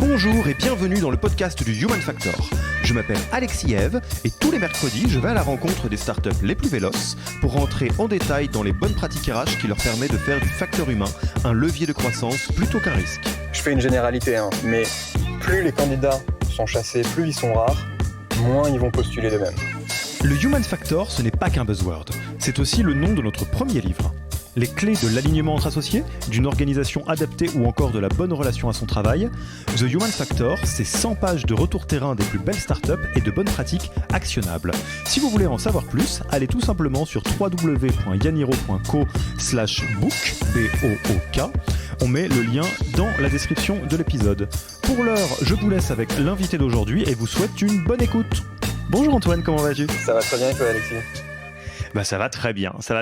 Bonjour et bienvenue dans le podcast du Human Factor. Je m'appelle Alexis Eve et tous les mercredis, je vais à la rencontre des startups les plus véloces pour rentrer en détail dans les bonnes pratiques RH qui leur permettent de faire du facteur humain un levier de croissance plutôt qu'un risque. Je fais une généralité, mais plus les candidats sont chassés, plus ils sont rares, moins ils vont postuler d'eux-mêmes. Le Human Factor, ce n'est pas qu'un buzzword, c'est aussi le nom de notre premier livre. Les clés de l'alignement entre associés, d'une organisation adaptée ou encore de la bonne relation à son travail. The Human Factor, c'est 100 pages de retour terrain des plus belles startups et de bonnes pratiques actionnables. Si vous voulez en savoir plus, allez tout simplement sur www.yaniro.co/book, B-O-O-K. On met le lien dans la description de l'épisode. Pour l'heure, je vous laisse avec l'invité d'aujourd'hui et vous souhaite une bonne écoute. Bonjour Antoine, comment vas-tu ? Ça va très bien et toi Alexis ? Ça va très bien, ça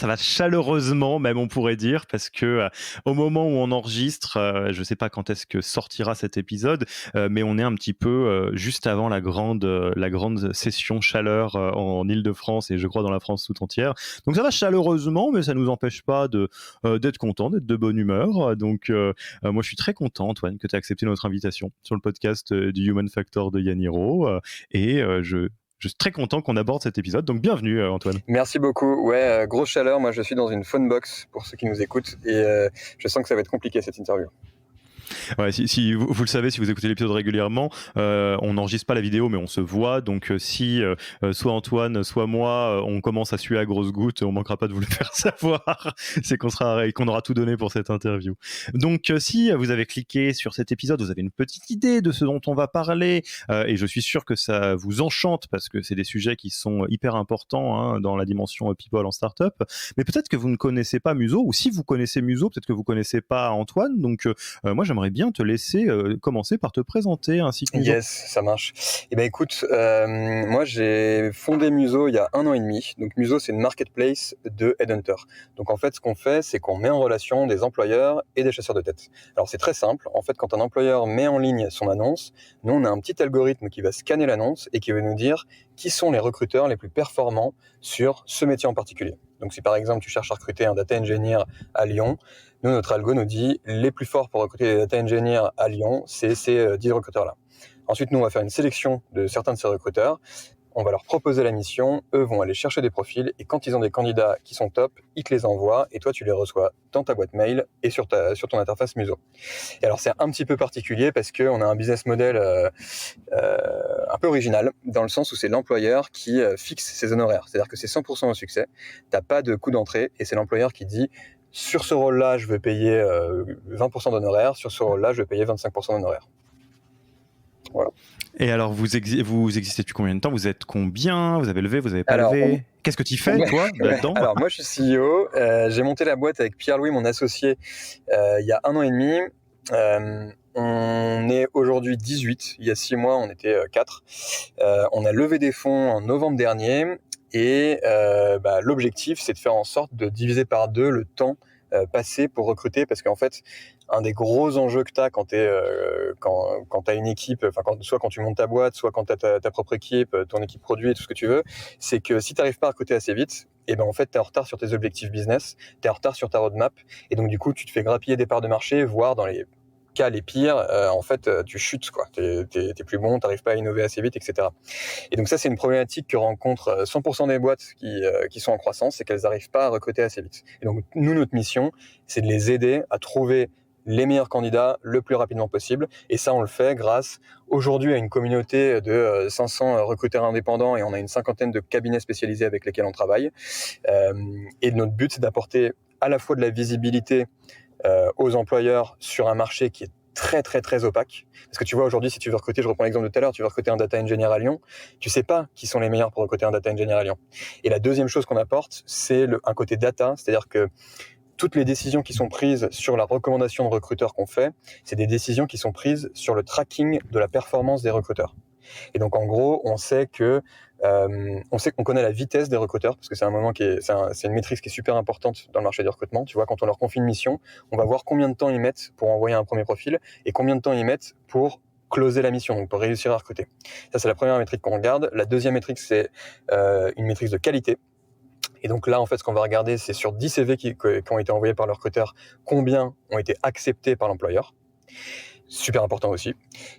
va chaleureusement même on pourrait dire parce que au moment où on enregistre, je sais pas quand est-ce que sortira cet épisode, mais on est un petit peu juste avant la grande session chaleur en Île-de-France et je crois dans la France tout entière. Donc ça va chaleureusement, mais ça nous empêche pas d'être content, d'être de bonne humeur. Donc moi je suis très content Antoine que tu aies accepté notre invitation sur le podcast du Human Factor de Yaniro et je suis très content qu'on aborde cet épisode, donc bienvenue Antoine. Merci beaucoup. Ouais, grosse chaleur, moi je suis dans une phone box pour ceux qui nous écoutent et je sens que ça va être compliqué cette interview. Ouais, si vous le savez, si vous écoutez l'épisode régulièrement, on n'enregistre pas la vidéo, mais on se voit. Donc, si soit Antoine, soit moi, on commence à suer à grosses gouttes, on manquera pas de vous le faire savoir. C'est qu'on aura tout donné pour cette interview. Donc, si vous avez cliqué sur cet épisode, vous avez une petite idée de ce dont on va parler, et je suis sûr que ça vous enchante parce que c'est des sujets qui sont hyper importants dans la dimension people en startup. Mais peut-être que vous ne connaissez pas Muso, ou si vous connaissez Muso, peut-être que vous connaissez pas Antoine. Donc, moi, j'aimerais bien te laisser commencer par te présenter ainsi que Muso. Yes, ça marche. Eh ben écoute, moi j'ai fondé Muso il y a 1 an et demi. Donc Muso c'est une marketplace de headhunter. Donc en fait ce qu'on fait c'est qu'on met en relation des employeurs et des chasseurs de tête. Alors c'est très simple. En fait quand un employeur met en ligne son annonce, nous on a un petit algorithme qui va scanner l'annonce et qui va nous dire qui sont les recruteurs les plus performants sur ce métier en particulier. Donc si par exemple tu cherches à recruter un data engineer à Lyon, nous, notre algo nous dit les plus forts pour recruter des data engineers à Lyon, c'est ces 10 recruteurs-là. Ensuite, nous, on va faire une sélection de certains de ces recruteurs. On va leur proposer la mission. Eux vont aller chercher des profils. Et quand ils ont des candidats qui sont top, ils te les envoient. Et toi, tu les reçois dans ta boîte mail et sur ton interface Muso. Et alors, c'est un petit peu particulier parce qu'on a un business model un peu original, dans le sens où c'est l'employeur qui fixe ses honoraires. C'est-à-dire que c'est 100% au succès. Tu n'as pas de coût d'entrée. Et c'est l'employeur qui dit sur ce rôle-là, je veux payer 20% d'honoraires. Sur ce rôle-là, je veux payer 25% d'honoraires. Voilà. Et alors, vous existez depuis combien de temps ? Vous êtes combien ? Vous avez levé ? Vous n'avez pas levé ? Qu'est-ce que tu fais, toi, là-dedans ? Alors, moi, je suis CEO. J'ai monté la boîte avec Pierre-Louis, mon associé, il y a 1 an et demi. On est aujourd'hui 18. Il y a 6 mois, on était 4. On a levé des fonds en novembre dernier. Et l'objectif, c'est de faire en sorte de diviser par 2 le temps passé pour recruter, parce qu'en fait, un des gros enjeux que tu as quand tu as une équipe, soit quand tu montes ta boîte, soit quand tu as ta propre équipe, ton équipe produit et tout ce que tu veux, c'est que si tu n'arrives pas à recruter assez vite, en fait, tu es en retard sur tes objectifs business, tu es en retard sur ta roadmap, et donc du coup, tu te fais grappiller des parts de marché, voire dans les cas les pires, en fait, tu chutes, quoi. T'es plus bon, t'arrives pas à innover assez vite, etc. Et donc ça, c'est une problématique que rencontrent 100% des boîtes qui sont en croissance, c'est qu'elles n'arrivent pas à recruter assez vite. Et donc nous, notre mission, c'est de les aider à trouver les meilleurs candidats le plus rapidement possible. Et ça, on le fait grâce aujourd'hui à une communauté de 500 recruteurs indépendants, et on a une 50aine de cabinets spécialisés avec lesquels on travaille. Et notre but, c'est d'apporter à la fois de la visibilité aux employeurs sur un marché qui est très très très opaque. Parce que tu vois, aujourd'hui, si tu veux recruter, je reprends l'exemple de tout à l'heure, tu veux recruter un data engineer à Lyon, tu sais pas qui sont les meilleurs pour recruter un data engineer à Lyon. Et la deuxième chose qu'on apporte, c'est un côté data, c'est-à-dire que toutes les décisions qui sont prises sur la recommandation de recruteurs qu'on fait, c'est des décisions qui sont prises sur le tracking de la performance des recruteurs. Et donc en gros, on sait qu'on connaît la vitesse des recruteurs, parce que c'est une métrique qui est super importante dans le marché du recrutement. Tu vois, quand on leur confie une mission, on va voir combien de temps ils mettent pour envoyer un premier profil et combien de temps ils mettent pour closer la mission, donc pour réussir à recruter. Ça, c'est la première métrique qu'on regarde. La deuxième métrique, c'est une métrique de qualité. Et donc là, en fait, ce qu'on va regarder, c'est sur 10 CV qui ont été envoyés par le recruteur, combien ont été acceptés par l'employeur. super important aussi.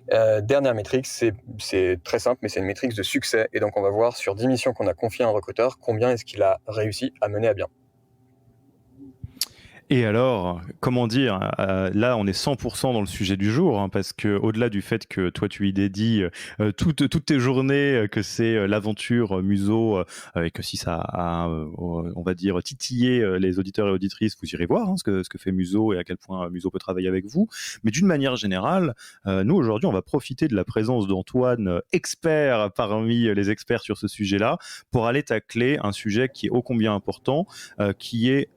Dernière métrique, c'est très simple, mais c'est une métrique de succès. Et donc, on va voir sur 10 missions qu'on a confiées à un recruteur, combien est-ce qu'il a réussi à mener à bien. Et alors, comment dire, là on est 100% dans le sujet du jour, hein, parce que au-delà du fait que toi tu y dédies toutes tes journées, que c'est l'aventure Muso, et que si ça a, on va dire, titillé les auditeurs et auditrices, vous irez voir, hein, ce que fait Muso et à quel point Muso peut travailler avec vous. Mais d'une manière générale, nous aujourd'hui on va profiter de la présence d'Antoine, expert parmi les experts sur ce sujet-là, pour aller tacler un sujet qui est ô combien important, qui est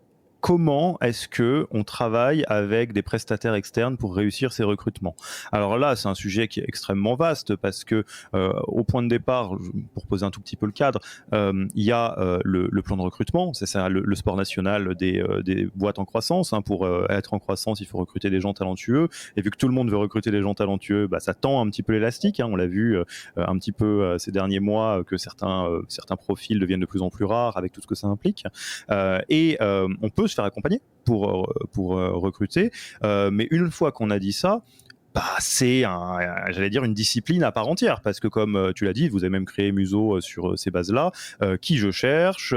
comment est-ce que on travaille avec des prestataires externes pour réussir ces recrutements. Alors là, c'est un sujet qui est extrêmement vaste parce que au point de départ, pour poser un tout petit peu le cadre, il y a le plan de recrutement, c'est ça le sport national des boîtes en croissance. Hein. Pour être en croissance, il faut recruter des gens talentueux. Et vu que tout le monde veut recruter des gens talentueux, bah, ça tend un petit peu l'élastique. Hein. On l'a vu un petit peu ces derniers mois que certains profils deviennent de plus en plus rares avec tout ce que ça implique. Et on peut se faire accompagner pour recruter, mais une fois qu'on a dit ça, bah, c'est j'allais dire une discipline à part entière, parce que comme tu l'as dit, vous avez même créé Muso sur ces bases-là. Qui je cherche,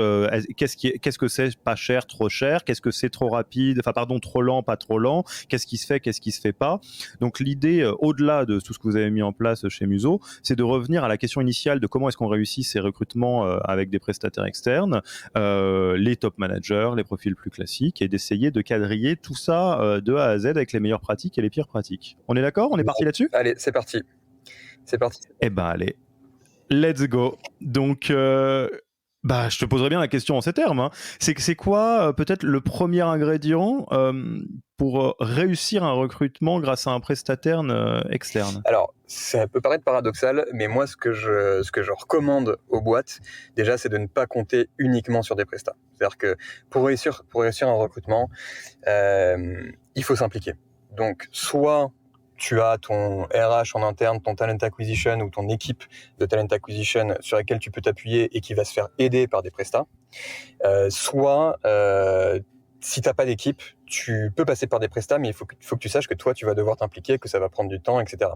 qu'est-ce que c'est pas cher, trop cher, qu'est-ce que c'est trop rapide, enfin pardon, trop lent, pas trop lent, qu'est-ce qui se fait pas. Donc l'idée, au-delà de tout ce que vous avez mis en place chez Muso, c'est de revenir à la question initiale de comment est-ce qu'on réussit ces recrutements avec des prestataires externes, les top managers, les profils plus classiques, et d'essayer de quadriller tout ça de A à Z avec les meilleures pratiques et les pires pratiques. On est d'accord? On est parti là-dessus? Allez, c'est parti. C'est parti. Eh ben allez, let's go. Donc, bah, je te poserai bien la question en ces termes. Hein. C'est quoi peut-être le premier ingrédient pour réussir un recrutement grâce à un prestataire externe? Alors, ça peut paraître paradoxal, mais moi, ce que je recommande aux boîtes, déjà, c'est de ne pas compter uniquement sur des prestats. C'est-à-dire que pour réussir un recrutement, il faut s'impliquer. Donc, soit tu as ton RH en interne, ton talent acquisition ou ton équipe de talent acquisition sur laquelle tu peux t'appuyer et qui va se faire aider par des prestats. Soit, si tu n'as pas d'équipe, tu peux passer par des prestats, mais il faut que tu saches que toi, tu vas devoir t'impliquer, que ça va prendre du temps, etc.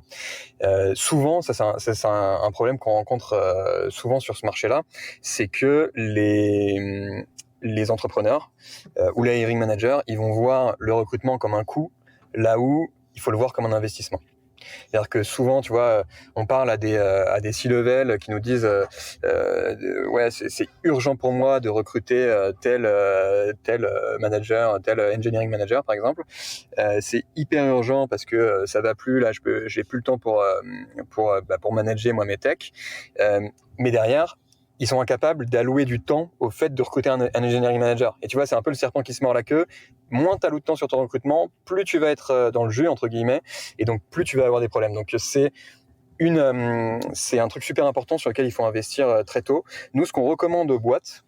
Souvent, ça c'est un problème qu'on rencontre souvent sur ce marché-là, c'est que les entrepreneurs ou les hiring managers, ils vont voir le recrutement comme un coût, là où il faut le voir comme un investissement. C'est-à-dire que souvent, tu vois, on parle à des C-level qui nous disent ouais, c'est urgent pour moi de recruter tel manager, tel engineering manager, par exemple. C'est hyper urgent parce que ça va plus, là, j'ai plus le temps pour manager moi mes techs. Mais derrière, ils sont incapables d'allouer du temps au fait de recruter un engineering manager. Et tu vois, c'est un peu le serpent qui se mord la queue. Moins tu alloues de temps sur ton recrutement, plus tu vas être dans le jus, entre guillemets, et donc plus tu vas avoir des problèmes. Donc c'est un truc super important sur lequel il faut investir très tôt. Nous, ce qu'on recommande aux boîtes,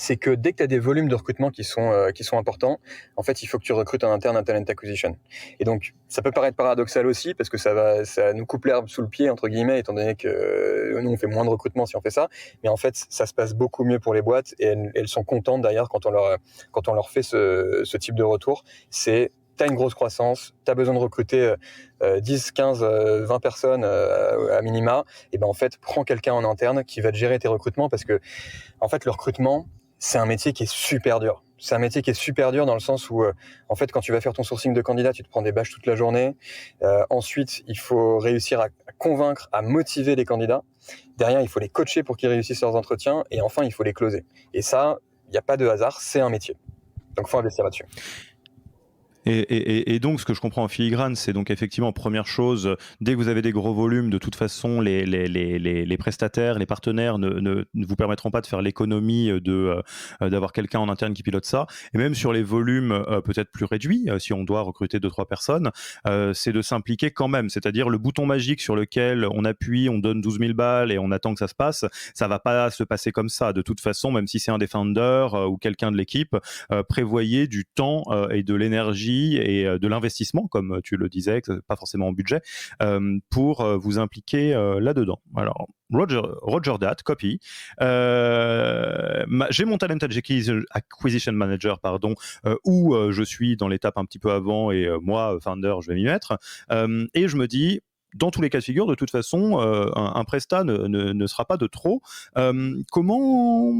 c'est que dès que tu as des volumes de recrutement qui sont importants, en fait, il faut que tu recrutes en interne un talent acquisition. Et donc, ça peut paraître paradoxal aussi, parce que ça nous coupe l'herbe sous le pied, entre guillemets, étant donné que nous, on fait moins de recrutement si on fait ça. Mais en fait, ça se passe beaucoup mieux pour les boîtes, et elles sont contentes d'ailleurs quand on leur fait ce type de retour. C'est tu as une grosse croissance, tu as besoin de recruter 10, 15, 20 personnes à minima, et ben en fait, prends quelqu'un en interne qui va te gérer tes recrutements, parce que en fait, le recrutement, c'est un métier qui est super dur. C'est un métier qui est super dur dans le sens où, en fait, quand tu vas faire ton sourcing de candidats, tu te prends des bâches toute la journée. Ensuite, il faut réussir à convaincre, à motiver les candidats. Derrière, il faut les coacher pour qu'ils réussissent leurs entretiens. Et enfin, il faut les closer. Et ça, il n'y a pas de hasard, c'est un métier. Donc, il faut investir là-dessus. Et donc, ce que je comprends en filigrane, c'est donc effectivement, première chose, dès que vous avez des gros volumes, de toute façon, les prestataires, les partenaires ne vous permettront pas de faire l'économie d'avoir quelqu'un en interne qui pilote ça. Et même sur les volumes peut-être plus réduits, si on doit recruter 2-3 personnes, c'est de s'impliquer quand même. C'est-à-dire le bouton magique sur lequel on appuie, on donne 12 000 balles et on attend que ça se passe, ça va pas se passer comme ça. De toute façon, même si c'est un des founders ou quelqu'un de l'équipe, prévoyez du temps et de l'énergie l'énergie et de l'investissement, comme tu le disais, pas forcément en budget, pour vous impliquer là-dedans. Alors, Roger that, copy. J'ai mon Talent Acquisition Manager, où je suis dans l'étape un petit peu avant et moi, founder, je vais m'y mettre. Et je me dis, dans tous les cas de figure, de toute façon, un prestat ne sera pas de trop. Comment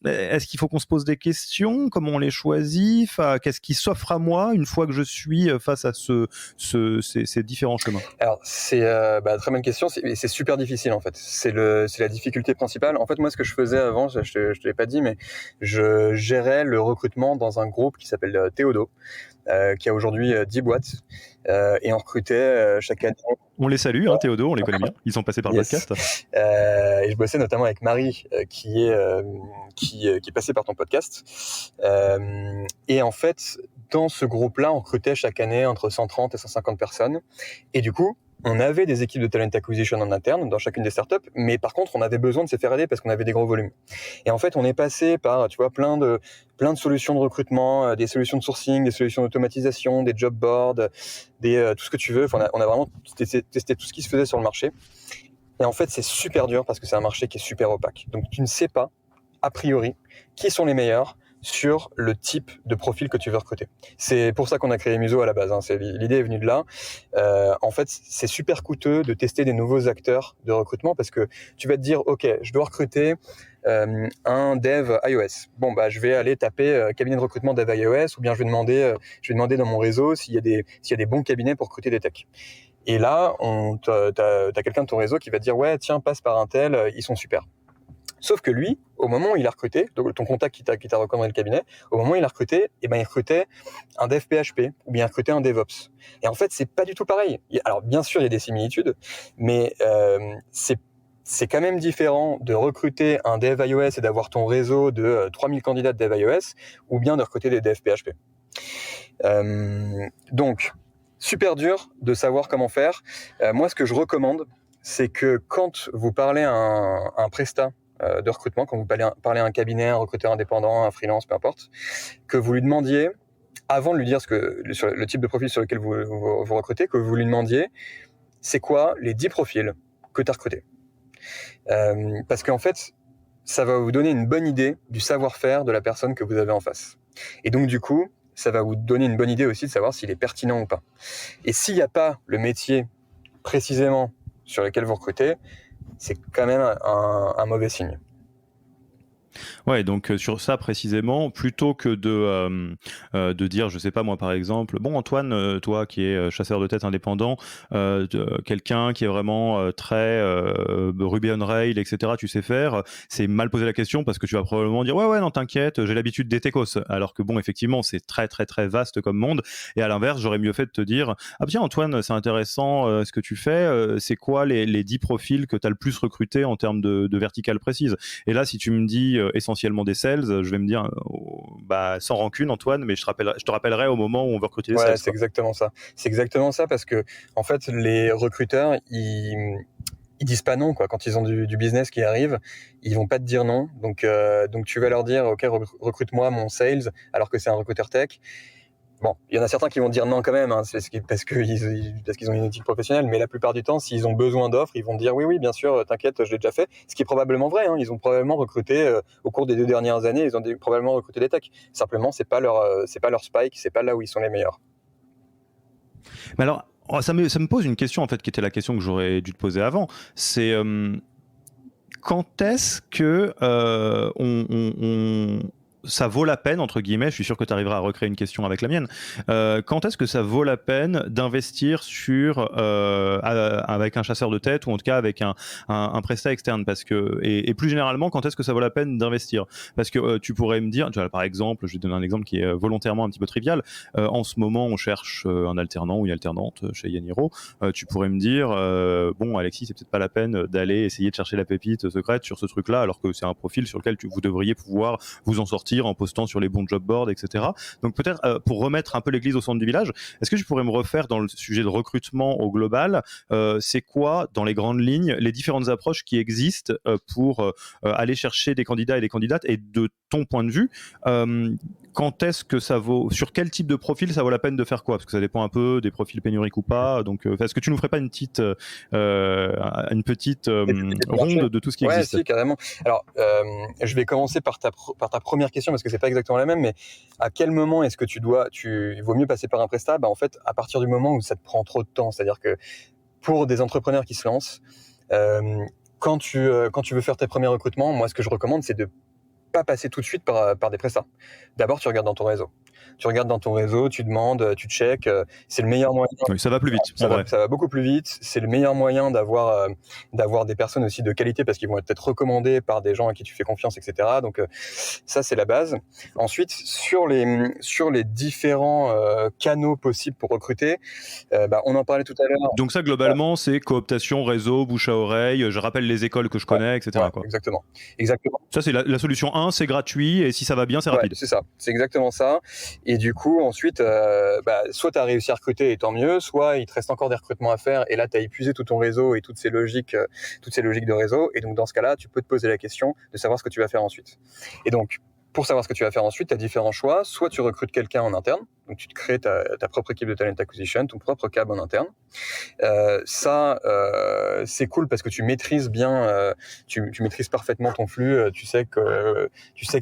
est-ce qu'il faut qu'on se pose des questions? Comment on les choisit? Qu'est-ce qui s'offre à moi une fois que je suis face à ces différents chemins? Alors, c'est très bonne question. C'est super difficile, en fait. C'est la difficulté principale. En fait, moi, ce que je faisais avant, je te l'ai pas dit, mais je gérais le recrutement dans un groupe qui s'appelle Théodo, qui a aujourd'hui 10 boîtes, et on recrutait chaque année. On les salue, Théodo, on les connaît bien. Ils sont passés par le podcast. Et je bossais notamment avec Marie, qui est passée par ton podcast. Et en fait, dans ce groupe-là, on recrutait chaque année entre 130 et 150 personnes. Et du coup, on avait des équipes de talent acquisition en interne dans chacune des startups, mais par contre, on avait besoin de se faire aider parce qu'on avait des gros volumes. Et en fait, on est passé par, tu vois, plein de solutions de recrutement, des solutions de sourcing, des solutions d'automatisation, des job boards, tout ce que tu veux. Enfin, on a vraiment testé tout ce qui se faisait sur le marché. Et en fait, c'est super dur parce que c'est un marché qui est super opaque. Donc, tu ne sais pas, a priori, qui sont les meilleurs sur le type de profil que tu veux recruter. C'est pour ça qu'on a créé Muso à la base. L'idée est venue de là. En fait, c'est super coûteux de tester des nouveaux acteurs de recrutement parce que tu vas te dire, OK, je dois recruter un dev iOS. Bon, je vais aller taper cabinet de recrutement dev iOS, ou bien je vais demander dans mon réseau s'il y a des bons cabinets pour recruter des techs. Et là, t'as quelqu'un de ton réseau qui va te dire, ouais, tiens, passe par un tel, ils sont super. Sauf que lui, au moment où il a recruté, ton contact qui t'a recommandé le cabinet, au moment où il a recruté, il recrutait un dev PHP ou bien il recrutait un DevOps. Et en fait, c'est pas du tout pareil. Alors, bien sûr, il y a des similitudes, mais c'est quand même différent de recruter un dev iOS et d'avoir ton réseau de 3000 candidats de dev iOS ou bien de recruter des dev PHP. Donc, super dur de savoir comment faire. Moi, ce que je recommande, c'est que quand vous parlez à un prestat de recrutement, quand vous parlez à un cabinet, un recruteur indépendant, un freelance, peu importe, que vous lui demandiez, avant de lui dire sur le type de profil sur lequel vous recrutez, que vous lui demandiez, c'est quoi les 10 profils que tu as recrutés. Parce qu'en fait, ça va vous donner une bonne idée du savoir-faire de la personne que vous avez en face. Et donc, du coup, ça va vous donner une bonne idée aussi de savoir s'il est pertinent ou pas. Et s'il n'y a pas le métier précisément sur lequel vous recrutez, c'est quand même un mauvais signe. Ouais, donc sur ça précisément, plutôt que de dire, je sais pas moi par exemple, bon Antoine, toi qui es chasseur de tête indépendant, quelqu'un qui est vraiment très Ruby on Rails, etc., tu sais faire, c'est mal poser la question parce que tu vas probablement dire ouais non t'inquiète, j'ai l'habitude des techos, alors que bon effectivement c'est très très très vaste comme monde, et à l'inverse j'aurais mieux fait de te dire ah tiens Antoine c'est intéressant ce que tu fais, c'est quoi les 10 profils que tu as le plus recruté en termes de verticale précise. Et là si tu me dis essentiellement des sales, je vais me dire sans rancune Antoine, mais je te rappellerai au moment où on veut recruter des sales. C'est exactement ça. C'est exactement ça parce que en fait les recruteurs ils disent pas non quoi. Quand ils ont du business qui arrive, ils vont pas te dire non. Donc tu vas leur dire ok recrute-moi mon sales alors que c'est un recruteur tech. Bon, il y en a certains qui vont dire non quand même, parce qu'ils ont une éthique professionnelle, mais la plupart du temps, s'ils ont besoin d'offres, ils vont dire oui, bien sûr, t'inquiète, je l'ai déjà fait. Ce qui est probablement vrai, ils ont probablement recruté, au cours des 2 dernières années, ils ont probablement recruté des techs. Simplement, c'est pas leur spike, c'est pas là où ils sont les meilleurs. Mais alors, ça me pose une question, en fait, qui était la question que j'aurais dû te poser avant. C'est quand est-ce que ça vaut la peine, entre guillemets, je suis sûr que tu arriveras à recréer une question avec la mienne, quand est-ce que ça vaut la peine d'investir avec un chasseur de tête, ou en tout cas avec un prestat externe, parce que, et plus généralement, quand est-ce que ça vaut la peine d'investir? Parce que tu pourrais me dire, tu vois, par exemple, je vais te donner un exemple qui est volontairement un petit peu trivial, en ce moment on cherche un alternant ou une alternante chez Yaniro, tu pourrais me dire, bon Alexis, c'est peut-être pas la peine d'aller essayer de chercher la pépite secrète sur ce truc-là, alors que c'est un profil sur lequel vous devriez pouvoir vous en sortir sortir en postant sur les bons job boards, etc. Donc peut-être pour remettre un peu l'église au centre du village, est-ce que tu pourrais me refaire dans le sujet de recrutement au global, c'est quoi dans les grandes lignes les différentes approches qui existent pour aller chercher des candidats et des candidates, et de ton point de vue, quand est-ce que ça vaut, sur quel type de profil ça vaut la peine de faire quoi? Parce que ça dépend un peu des profils pénuriques ou pas. Donc, est-ce que tu nous ferais pas une petite ronde de tout ce qui existe? Si, carrément. Alors, je vais commencer par ta première question, parce que c'est pas exactement la même, mais à quel moment est-ce que il vaut mieux passer par un prestat? En fait, à partir du moment où ça te prend trop de temps. C'est-à-dire que pour des entrepreneurs qui se lancent, quand tu veux faire tes premiers recrutements, moi, ce que je recommande, c'est de pas passer tout de suite par des prestats. D'abord, tu regardes dans ton réseau. Tu demandes, tu checkes. C'est le meilleur moyen. Oui, ça va plus vite. Ça va beaucoup plus vite. C'est le meilleur moyen d'avoir des personnes aussi de qualité, parce qu'ils vont être recommandés par des gens à qui tu fais confiance, etc. Donc ça, c'est la base. Ensuite, sur les différents canaux possibles pour recruter, on en parlait tout à l'heure. Donc ça, globalement, c'est cooptation, réseau, bouche à oreille. Je rappelle les écoles que je connais, etc. Ouais, quoi. Exactement. Ça, c'est la solution 1, c'est gratuit, et si ça va bien, c'est rapide. C'est ça, c'est exactement ça. Et du coup, ensuite, soit tu as réussi à recruter et tant mieux, soit il te reste encore des recrutements à faire, et là, tu as épuisé tout ton réseau et toutes ces logiques de réseau. Et donc, dans ce cas-là, tu peux te poser la question de savoir ce que tu vas faire ensuite. Et donc, pour savoir ce que tu vas faire ensuite, tu as différents choix. Soit tu recrutes quelqu'un en interne, donc tu te crées ta propre équipe de talent acquisition, ton propre cab en interne. C'est cool parce que tu maîtrises bien, tu maîtrises parfaitement ton flux. Tu sais que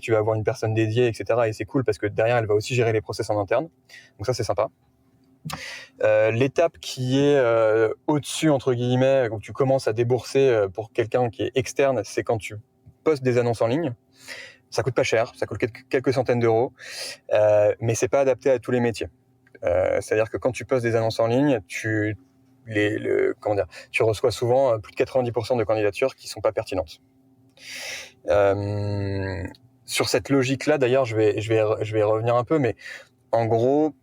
tu vas avoir une personne dédiée, etc. Et c'est cool parce que derrière, elle va aussi gérer les process en interne. Donc ça, c'est sympa. L'étape qui est au-dessus, entre guillemets, où tu commences à débourser pour quelqu'un qui est externe, c'est quand tu postes des annonces en ligne. Ça coûte pas cher, ça coûte quelques centaines d'euros, mais c'est pas adapté à tous les métiers. C'est-à-dire que quand tu postes des annonces en ligne, tu reçois souvent plus de 90% de candidatures qui sont pas pertinentes. Sur cette logique-là, d'ailleurs, je vais revenir un peu, mais en gros,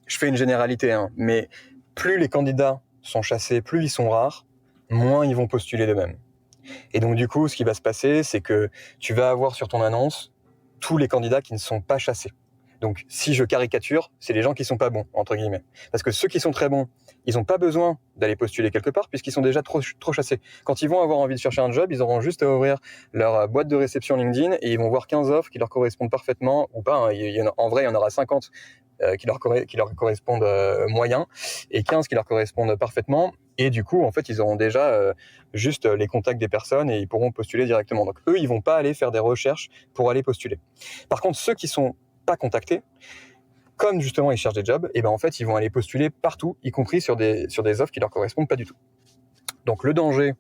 je fais une généralité, mais plus les candidats sont chassés, plus ils sont rares, moins ils vont postuler d'eux-mêmes. Et donc, du coup, ce qui va se passer, c'est que tu vas avoir sur ton annonce tous les candidats qui ne sont pas chassés. Donc, si je caricature, c'est les gens qui sont pas bons, entre guillemets. Parce que ceux qui sont très bons, ils n'ont pas besoin d'aller postuler quelque part, puisqu'ils sont déjà trop chassés. Quand ils vont avoir envie de chercher un job, ils auront juste à ouvrir leur boîte de réception LinkedIn et ils vont voir 15 offres qui leur correspondent parfaitement, ou pas. En vrai, il y en aura 50 qui leur correspondent moyen, et 15 qui leur correspondent parfaitement. Et du coup, en fait, ils auront déjà juste les contacts des personnes et ils pourront postuler directement. Donc, eux, ils vont pas aller faire des recherches pour aller postuler. Par contre, ceux qui sont pas contactés, comme justement ils cherchent des jobs, et en fait, ils vont aller postuler partout, y compris sur des offres qui leur correspondent pas du tout. Donc, le danger,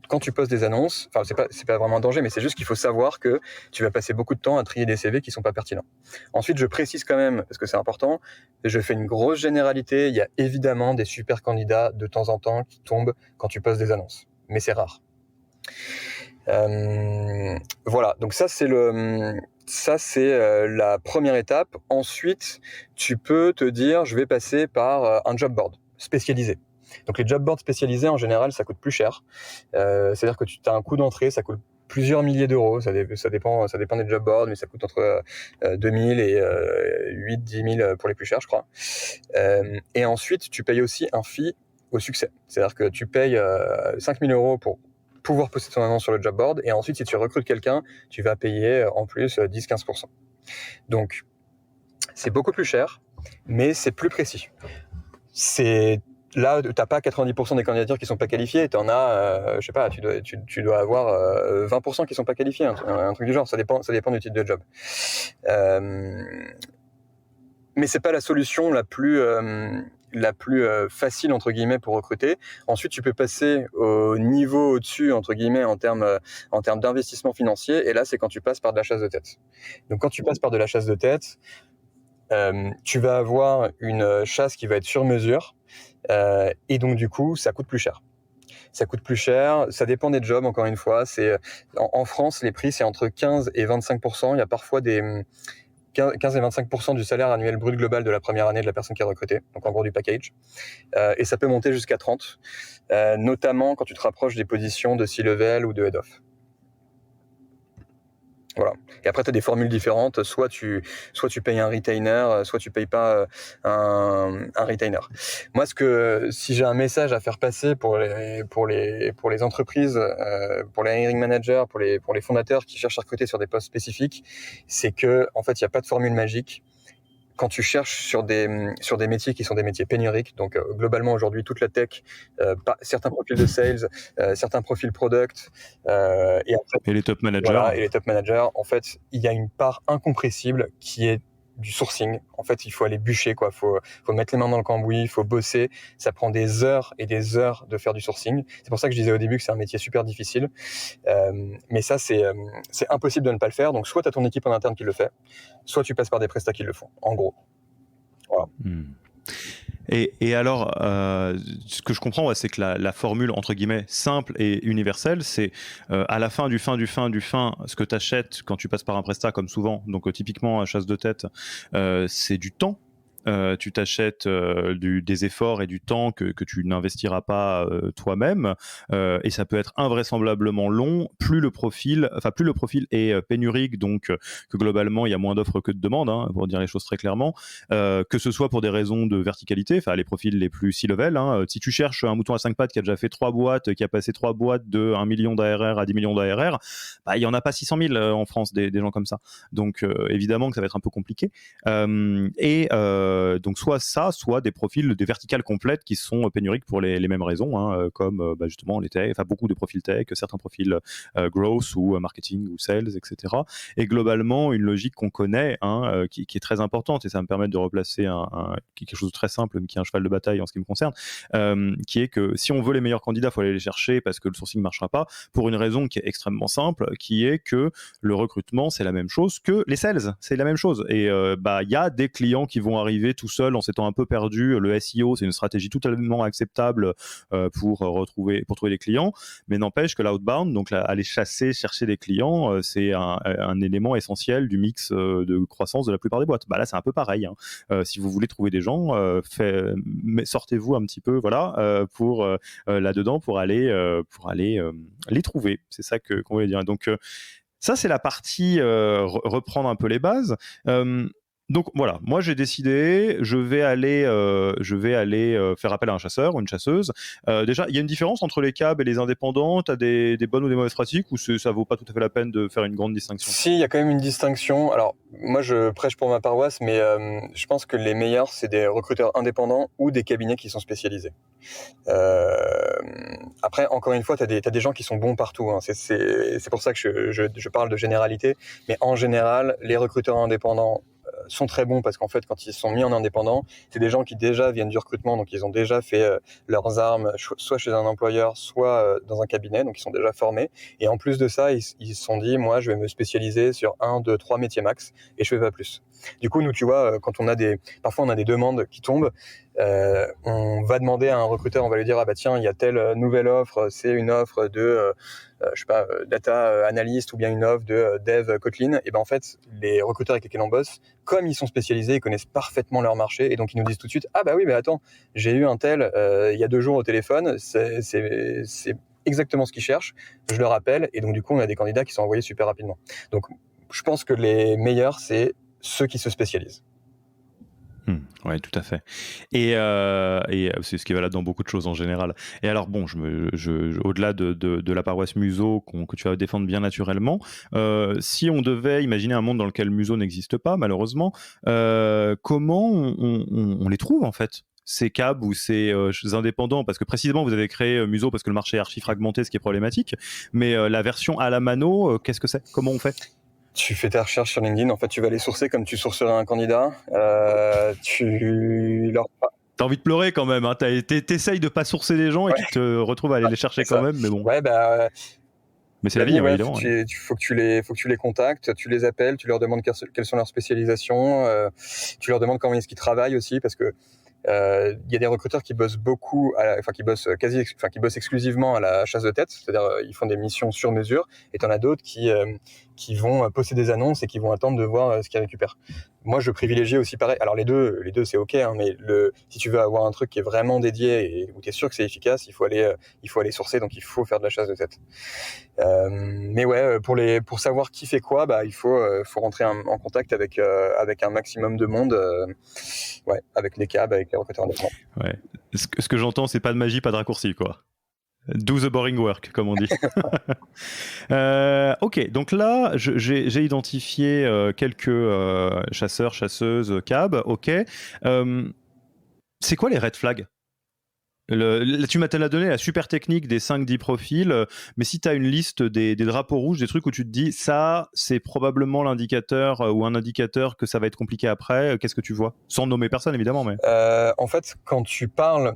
quand tu postes des annonces, enfin, c'est pas vraiment un danger, mais c'est juste qu'il faut savoir que tu vas passer beaucoup de temps à trier des CV qui sont pas pertinents. Ensuite, je précise quand même, parce que c'est important, je fais une grosse généralité. Il y a évidemment des super candidats de temps en temps qui tombent quand tu postes des annonces, mais c'est rare. Voilà, donc ça c'est la première étape. Ensuite, tu peux te dire, je vais passer par un job board spécialisé. Donc les job boards spécialisés, en général, ça coûte plus cher. C'est-à-dire que tu as un coût d'entrée, ça coûte plusieurs milliers d'euros. Ça dépend des job boards, mais ça coûte entre 2000 et 8-10 000 pour les plus chers, je crois. Et ensuite, tu payes aussi un fee au succès. C'est-à-dire que tu payes 5 000 euros pour pouvoir poster ton annonce sur le job board, et ensuite, si tu recrutes quelqu'un, tu vas payer en plus 10-15%. Donc, c'est beaucoup plus cher, mais c'est plus précis. Là, t'as pas 90% des candidatures qui sont pas qualifiées, t'en as, je sais pas, tu dois avoir 20% qui sont pas qualifiés, un truc du genre. Ça dépend du type de job. Mais c'est pas la solution la plus facile, entre guillemets, pour recruter. Ensuite, tu peux passer au niveau au-dessus, entre guillemets, en termes d'investissement financier. Et là, c'est quand tu passes par de la chasse de tête. Donc, quand tu passes par de la chasse de tête, tu vas avoir une chasse qui va être sur mesure. Et donc, du coup, ça coûte plus cher. Ça dépend des jobs, encore une fois. En France, les prix, c'est entre 15 et 25%. Il y a parfois 15 et 25% du salaire annuel brut global de la première année de la personne qui est recrutée, donc en gros du package. Et ça peut monter jusqu'à 30, notamment quand tu te rapproches des positions de C-level ou de head-off. Voilà. Et après, tu as des formules différentes. Soit tu payes un retainer, soit tu payes pas un retainer. Moi, si j'ai un message à faire passer pour les entreprises, pour les hiring managers, pour les fondateurs qui cherchent à recruter sur des postes spécifiques, c'est que, en fait, il n'y a pas de formule magique. Quand tu cherches sur des métiers qui sont des métiers pénuriques, donc globalement aujourd'hui toute la tech, certains profils de sales, certains profils product, et les top managers. Voilà, et les top managers, en fait, il y a une part incompressible qui est du sourcing. En fait, il faut aller bûcher, quoi. Faut mettre les mains dans le cambouis, il faut bosser. Ça prend des heures et des heures de faire du sourcing. C'est pour ça que je disais au début que c'est un métier super difficile. Mais ça, c'est impossible de ne pas le faire. Donc, soit tu as ton équipe en interne qui le fait, soit tu passes par des prestats qui le font, en gros. Voilà. Et alors, ce que je comprends, c'est que la formule, entre guillemets, simple et universelle, c'est à la fin du fin, ce que tu achètes quand tu passes par un prestat, comme souvent, donc typiquement à chasse de tête, c'est du temps. Tu t'achètes des efforts et du temps que tu n'investiras pas toi-même, et ça peut être invraisemblablement long. Plus le profil est pénurique, donc que globalement il y a moins d'offres que de demandes, hein, pour dire les choses très clairement, que ce soit pour des raisons de verticalité, enfin les profils les plus C-level, hein. Si tu cherches un mouton à 5 pattes qui a déjà fait 3 boîtes, qui a passé 3 boîtes de 1 million d'ARR à 10 millions d'ARR, bah, il n'y en a pas 600 000 en France, des gens comme ça. Donc évidemment que ça va être un peu compliqué. Donc soit des profils, des verticales complètes qui sont pénuriques pour les mêmes raisons, hein, comme justement les tech, enfin beaucoup de profils tech, certains profils growth ou marketing ou sales, etc. Et globalement une logique qu'on connaît, hein, qui est très importante, et ça me permet de replacer quelque chose de très simple mais qui est un cheval de bataille en ce qui me concerne, qui est que si on veut les meilleurs candidats, il faut aller les chercher parce que le sourcing ne marchera pas, pour une raison qui est extrêmement simple, qui est que le recrutement c'est la même chose que les sales, c'est la même chose. Et il y a des clients qui vont arriver tout seul en s'étant un peu perdu. Le SEO, c'est une stratégie totalement acceptable pour trouver des clients, mais n'empêche que l'outbound, donc aller chercher des clients, c'est un élément essentiel du mix de croissance de la plupart des boîtes. Là, c'est un peu pareil, hein. Si vous voulez trouver des gens, sortez-vous un petit peu, voilà, pour là-dedans, pour aller les trouver. C'est ça qu'on voulait dire. Donc ça, c'est la partie reprendre un peu les bases. Donc voilà, moi j'ai décidé, je vais aller faire appel à un chasseur ou une chasseuse. Déjà, il y a une différence entre les cabs et les indépendants. Tu as des bonnes ou des mauvaises pratiques, ou ça vaut pas tout à fait la peine de faire une grande distinction? Si, il y a quand même une distinction. Alors, moi je prêche pour ma paroisse, mais je pense que les meilleurs, c'est des recruteurs indépendants ou des cabinets qui sont spécialisés. Après, encore une fois, tu as des gens qui sont bons partout, hein. C'est pour ça que je parle de généralité, mais en général, les recruteurs indépendants sont très bons parce qu'en fait, quand ils sont mis en indépendant, c'est des gens qui déjà viennent du recrutement, donc ils ont déjà fait leurs armes, soit chez un employeur, soit dans un cabinet, donc ils sont déjà formés. Et en plus de ça, ils se sont dit, moi, je vais me spécialiser sur 1, 2, 3 métiers max, et je fais pas plus. Du coup, nous, tu vois, quand parfois on a des demandes qui tombent, on va demander à un recruteur, on va lui dire, ah bah tiens, il y a telle nouvelle offre, c'est une offre de je sais pas, data analyst ou bien une offre de dev Kotlin. Et ben en fait, les recruteurs avec lesquels on bosse, comme ils sont spécialisés, ils connaissent parfaitement leur marché, et donc ils nous disent tout de suite, ah bah oui, mais attends, j'ai eu un tel il y a 2 jours au téléphone, c'est exactement ce qu'ils cherchent, je le rappelle, et donc du coup on a des candidats qui sont envoyés super rapidement. Donc je pense que les meilleurs, c'est ceux qui se spécialisent. Oui, tout à fait. Et c'est ce qui est valable dans beaucoup de choses en général. Et alors, bon, au-delà de la paroisse Muso que tu vas défendre bien naturellement, si on devait imaginer un monde dans lequel Muso n'existe pas, malheureusement, comment on les trouve en fait, ces cabs ou ces indépendants? Parce que précisément, vous avez créé Muso parce que le marché est archi fragmenté, ce qui est problématique. Mais la version à la mano, qu'est-ce que c'est? Comment on fait? Tu fais tes recherches sur LinkedIn, en fait, tu vas les sourcer comme tu sourcerais un candidat. T'as envie de pleurer quand même, hein. T'essayes de pas sourcer les gens et tu te retrouves à aller les chercher quand même, mais bon. Ouais, mais c'est la vie, évidemment. Faut que tu les contactes, tu les appelles, tu leur demandes quelles sont leurs spécialisations, tu leur demandes comment est-ce qu'ils travaillent aussi, parce que il y a des recruteurs qui bossent beaucoup, qui bossent exclusivement à la chasse de tête, c'est-à-dire ils font des missions sur mesure, et t'en as d'autres qui qui vont poster des annonces et qui vont attendre de voir ce qu'ils récupèrent. Moi, je privilégie aussi pareil. Alors les deux c'est ok, hein, mais si tu veux avoir un truc qui est vraiment dédié et où tu es sûr que c'est efficace, il faut aller sourcer, donc il faut faire de la chasse de tête. Mais ouais, pour savoir qui fait quoi, il faut rentrer en contact avec un maximum de monde, avec les cabs, avec les recruteurs indépendants. Ouais. Ce que j'entends, c'est pas de magie, pas de raccourci, quoi. Do the boring work, comme on dit. Ok, donc là, j'ai identifié quelques chasseurs, chasseuses, cab. Ok. C'est quoi les red flags? Là, tu m'as donné la super technique des 5-10 profils, mais si tu as une liste des drapeaux rouges, des trucs où tu te dis ça, c'est probablement l'indicateur ou un indicateur que ça va être compliqué après, qu'est-ce que tu vois? Sans nommer personne, évidemment. Mais en fait, quand tu parles,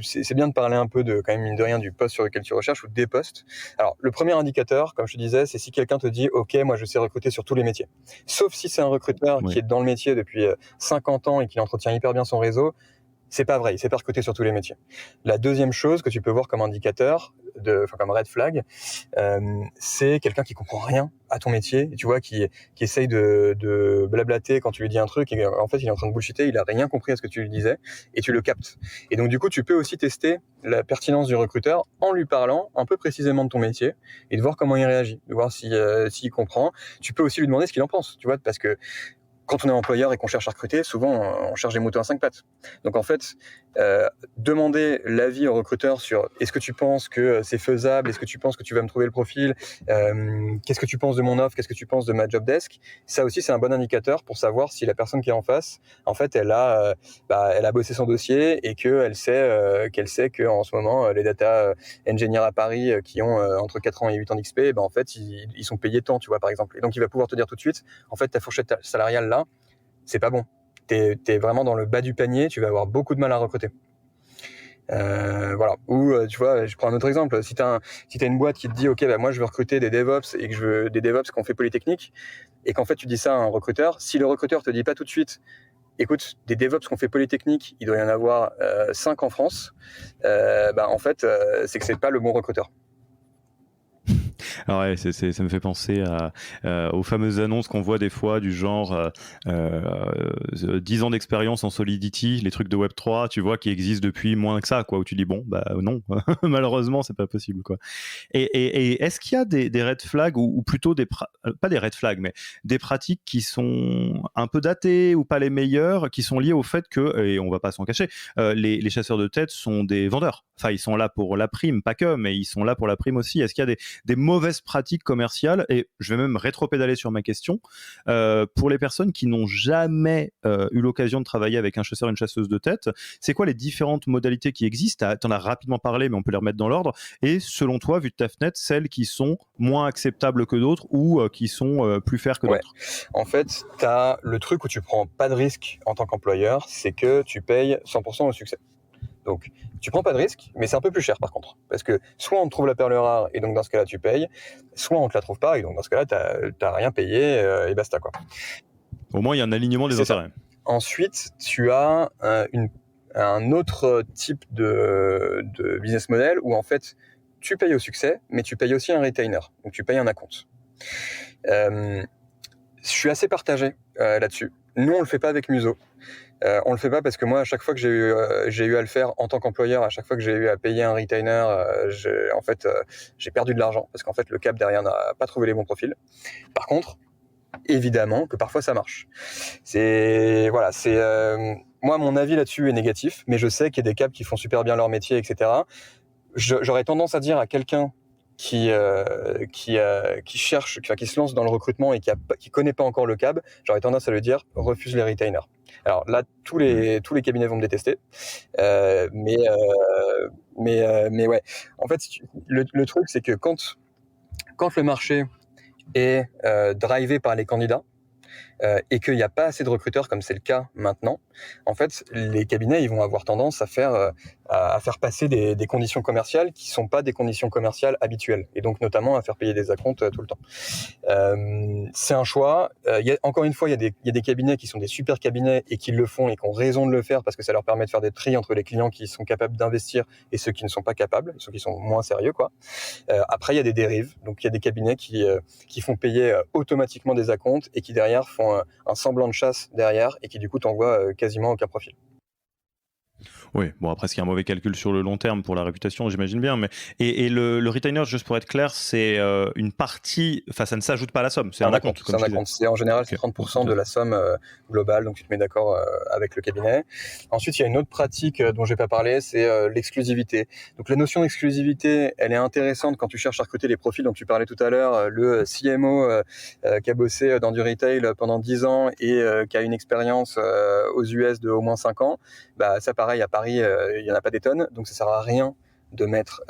c'est bien de parler un peu quand même, mine de rien, du poste sur lequel tu recherches ou des postes. Alors, le premier indicateur, comme je te disais, c'est si quelqu'un te dit « Ok, moi, je sais recruter sur tous les métiers ». Sauf si c'est un recruteur qui est dans le métier depuis 50 ans et qui entretient hyper bien son réseau. C'est pas vrai, il sait pas recruter sur tous les métiers. La deuxième chose que tu peux voir comme indicateur, comme red flag, c'est quelqu'un qui comprend rien à ton métier, tu vois, qui essaye de blablater quand tu lui dis un truc, et en fait il est en train de bullshiter, il a rien compris à ce que tu lui disais, et tu le captes. Et donc du coup, tu peux aussi tester la pertinence du recruteur en lui parlant un peu précisément de ton métier, et de voir comment il réagit, de voir s'il comprend. Tu peux aussi lui demander ce qu'il en pense, tu vois, parce que quand on est employeur et qu'on cherche à recruter, souvent on cherche des moutons à 5 pattes. Donc en fait, demander l'avis au recruteur sur est-ce que tu penses que c'est faisable, est-ce que tu penses que tu vas me trouver le profil, qu'est-ce que tu penses de mon offre, qu'est-ce que tu penses de ma job desk, ça aussi c'est un bon indicateur pour savoir si la personne qui est en face, en fait, elle a bossé son dossier et qu'elle sait que en ce moment les data engineers à Paris qui ont entre 4 ans et 8 ans d'XP, en fait ils sont payés tant, tu vois, par exemple. Et donc il va pouvoir te dire tout de suite, en fait ta fourchette salariale là, c'est pas bon. T'es vraiment dans le bas du panier, tu vas avoir beaucoup de mal à recruter. Voilà. Ou tu vois, je prends un autre exemple. Si t'as une boîte qui te dit ok, moi je veux recruter des DevOps et que je veux des DevOps qu'on fait Polytechnique, et qu'en fait tu dis ça à un recruteur, si le recruteur te dit pas tout de suite écoute, des DevOps qu'on fait Polytechnique, il doit y en avoir 5 en France, en fait c'est que c'est pas le bon recruteur. Alors ouais, ça me fait penser aux fameuses annonces qu'on voit des fois du genre 10 ans d'expérience en Solidity, les trucs de Web3, tu vois, qui existent depuis moins que ça, quoi, où tu dis bon, non, malheureusement, c'est pas possible, quoi. Et est-ce qu'il y a des red flags ou plutôt pas des red flags, mais des pratiques qui sont un peu datées ou pas les meilleures, qui sont liées au fait que, et on va pas s'en cacher, les chasseurs de tête sont des vendeurs. Enfin, ils sont là pour la prime, pas que, mais ils sont là pour la prime aussi. Est-ce qu'il y a des mauvaises pratiques commerciales? Et je vais même rétro-pédaler sur ma question. Pour les personnes qui n'ont jamais eu l'occasion de travailler avec un chasseur et une chasseuse de tête, c'est quoi les différentes modalités qui existent? Tu en as rapidement parlé, mais on peut les remettre dans l'ordre. Et selon toi, vu de ta fenêtre, celles qui sont moins acceptables que d'autres ou qui sont plus fair que d'autres? En fait, tu as le truc où tu prends pas de risque en tant qu'employeur, c'est que tu payes 100% au succès. Donc, tu prends pas de risque, mais c'est un peu plus cher par contre. Parce que soit on te trouve la perle rare, et donc dans ce cas-là, tu payes, soit on te la trouve pas, et donc dans ce cas-là, t'as rien payé, et basta, quoi. Au moins, il y a un alignement des intérêts. Ça. Ensuite, tu as un autre type de business model où en fait, tu payes au succès, mais tu payes aussi un retainer. Donc, tu payes un acompte. Je suis assez partagé là-dessus. Nous, on le fait pas avec Muso. On le fait pas parce que moi, à chaque fois que j'ai eu à le faire en tant qu'employeur, à chaque fois que j'ai eu à payer un retainer, j'ai perdu de l'argent parce qu'en fait, le cap derrière n'a pas trouvé les bons profils. Par contre, évidemment que parfois ça marche. Moi, mon avis là-dessus est négatif, mais je sais qu'il y a des caps qui font super bien leur métier, etc. J'aurais tendance à dire à quelqu'un qui cherche, qui se lance dans le recrutement et qui connaît pas encore le cab, j'aurais tendance à lui dire refuse les retainers. Alors là, tous les cabinets vont me détester, mais ouais. En fait, le truc, c'est que quand le marché est drivé par les candidats et qu'il n'y a pas assez de recruteurs comme c'est le cas maintenant, en fait, les cabinets ils vont avoir tendance à faire à faire passer des conditions commerciales qui sont pas des conditions commerciales habituelles, et donc notamment à faire payer des acomptes tout le temps. C'est un choix. Encore une fois, il y a des cabinets qui sont des super cabinets et qui le font et qui ont raison de le faire parce que ça leur permet de faire des tri entre les clients qui sont capables d'investir et ceux qui ne sont pas capables, ceux qui sont moins sérieux, quoi. Après, il y a des dérives. Donc, il y a des cabinets qui font payer automatiquement des acomptes et qui derrière font un semblant de chasse derrière et qui du coup t'envoient quasiment aucun profil. Oui, bon après, ce qui est un mauvais calcul sur le long terme pour la réputation, j'imagine bien. Mais et le retainer, juste pour être clair, c'est une partie. Enfin, ça ne s'ajoute pas à la somme. C'est un acompte. C'est un acompte. C'est en général c'est 30% de la somme globale. Donc tu te mets d'accord avec le cabinet. Ensuite, il y a une autre pratique dont je vais pas parler, c'est l'exclusivité. Donc la notion d'exclusivité, elle est intéressante quand tu cherches à recruter les profils dont tu parlais tout à l'heure. Le CMO qui a bossé dans du retail pendant 10 ans et qui a une expérience aux US de au moins 5 ans. Bah ça, pareil, à Paris, il y en a pas des tonnes, donc ça sert à rien de mettre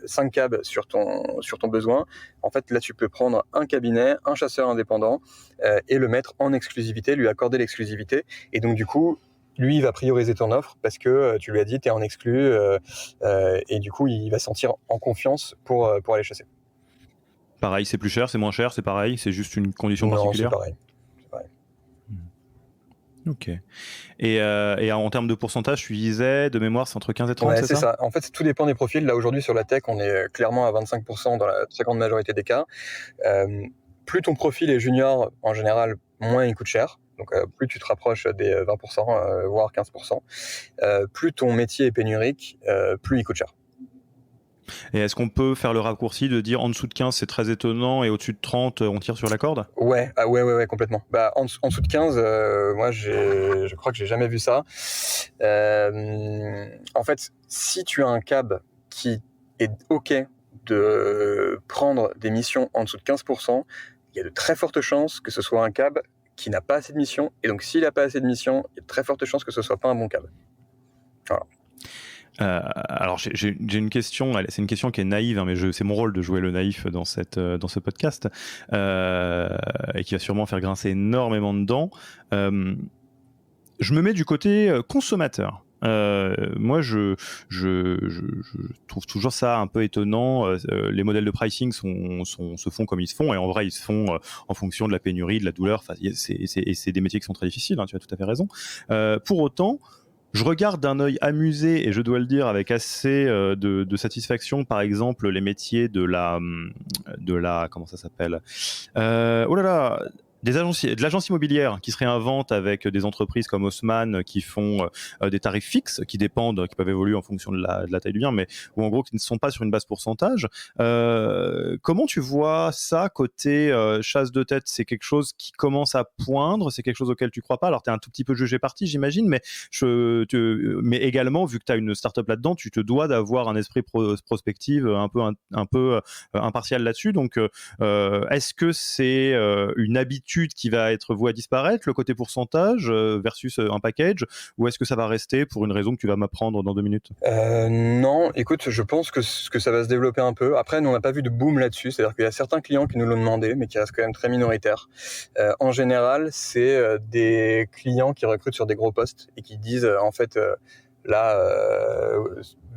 5 cabs sur ton besoin. En fait, là, tu peux prendre un cabinet, un chasseur indépendant, et le mettre en exclusivité, lui accorder l'exclusivité. Et donc, du coup, lui, il va prioriser ton offre parce que tu lui as dit, tu es en exclu, et du coup, il va se sentir en confiance pour aller chasser. Pareil, c'est plus cher, c'est moins cher, c'est pareil, c'est juste une condition particulière. Non, c'est pareil. Ok. Et en termes de pourcentage, tu disais, de mémoire, c'est entre 15 et 30, ouais, c'est ça ? En fait, tout dépend des profils. Là, aujourd'hui, sur la tech, on est clairement à 25% dans la très grande majorité des cas. Plus ton profil est junior, en général, moins il coûte cher. Donc, plus tu te rapproches des 20%, voire 15%. Plus ton métier est pénurique, plus il coûte cher. Et est-ce qu'on peut faire le raccourci de dire en dessous de 15, c'est très étonnant, et au-dessus de 30, on tire sur la corde ? Ouais, complètement. Bah, en dessous de 15, moi, je crois que j'ai jamais vu ça. En fait, si tu as un cab qui est OK de prendre des missions en dessous de 15%, il y a de très fortes chances que ce soit un cab qui n'a pas assez de missions. Et donc, s'il n'a pas assez de missions, il y a de très fortes chances que ce soit pas un bon cab. Voilà. Alors j'ai une question, c'est une question qui est naïve, hein, mais c'est mon rôle de jouer le naïf dans ce podcast, et qui va sûrement faire grincer énormément de dents. Je me mets du côté consommateur. Moi, je trouve toujours ça un peu étonnant. Les modèles de pricing se font comme ils se font, et en vrai, ils se font en fonction de la pénurie, de la douleur. Enfin, c'est des métiers qui sont très difficiles, hein, tu as tout à fait raison. Pour autant, je regarde d'un œil amusé, et je dois le dire avec assez de satisfaction, par exemple, les métiers de la comment ça s'appelle, oh là là, de l'agence immobilière qui se réinvente avec des entreprises comme Haussmann qui font des tarifs fixes qui dépendent, qui peuvent évoluer en fonction de la taille du bien, mais ou en gros qui ne sont pas sur une base pourcentage. Comment tu vois ça côté chasse de tête ? C'est quelque chose qui commence à poindre, c'est quelque chose auquel tu crois pas ? Alors tu es un tout petit peu jugé parti, j'imagine, mais mais également, vu que tu as une startup là-dedans, tu te dois d'avoir un esprit prospective un peu impartial là-dessus. Donc est-ce que c'est une habitude qui va être vouée à disparaître, le côté pourcentage versus un package, ou est-ce que ça va rester pour une raison que tu vas m'apprendre dans 2 minutes ? Non, écoute, je pense que ça va se développer un peu. Après, nous, on n'a pas vu de boom là-dessus, c'est-à-dire qu'il y a certains clients qui nous l'ont demandé, mais qui restent quand même très minoritaires. En général, c'est des clients qui recrutent sur des gros postes et qui disent, en fait, là,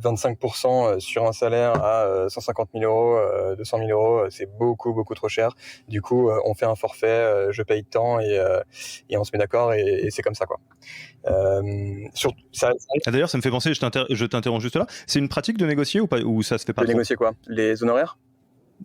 25% sur un salaire à 150 000 euros, 200 000 euros, c'est beaucoup, beaucoup trop cher. Du coup, on fait un forfait, je paye tant et on se met d'accord et c'est comme ça, quoi. D'ailleurs, ça me fait penser, je t'interromps juste là, c'est une pratique de négocier ou pas, ou ça se fait pas de trop ? négocier quoi ? Les honoraires ?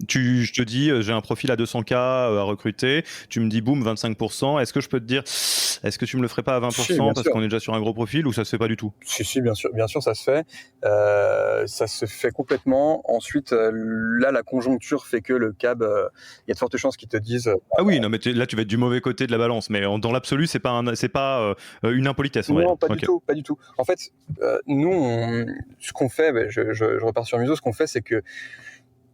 Je te dis, j'ai un profil à 200K à recruter, tu me dis boum, 25%, est-ce que je peux te dire, est-ce que tu me le ferais pas à 20% si, parce qu'on est déjà sur un gros profil, ou ça se fait pas du tout ? Si, bien sûr, ça se fait. Ça se fait complètement. Ensuite, là, la conjoncture fait que le cab, il y a de fortes chances qu'ils te disent... Ah oui, non, mais là, tu vas être du mauvais côté de la balance, mais dans l'absolu, c'est pas une impolitesse, on va dire. Non, pas du tout. En fait, nous, ce qu'on fait, je repars sur Muso, ce qu'on fait, c'est que,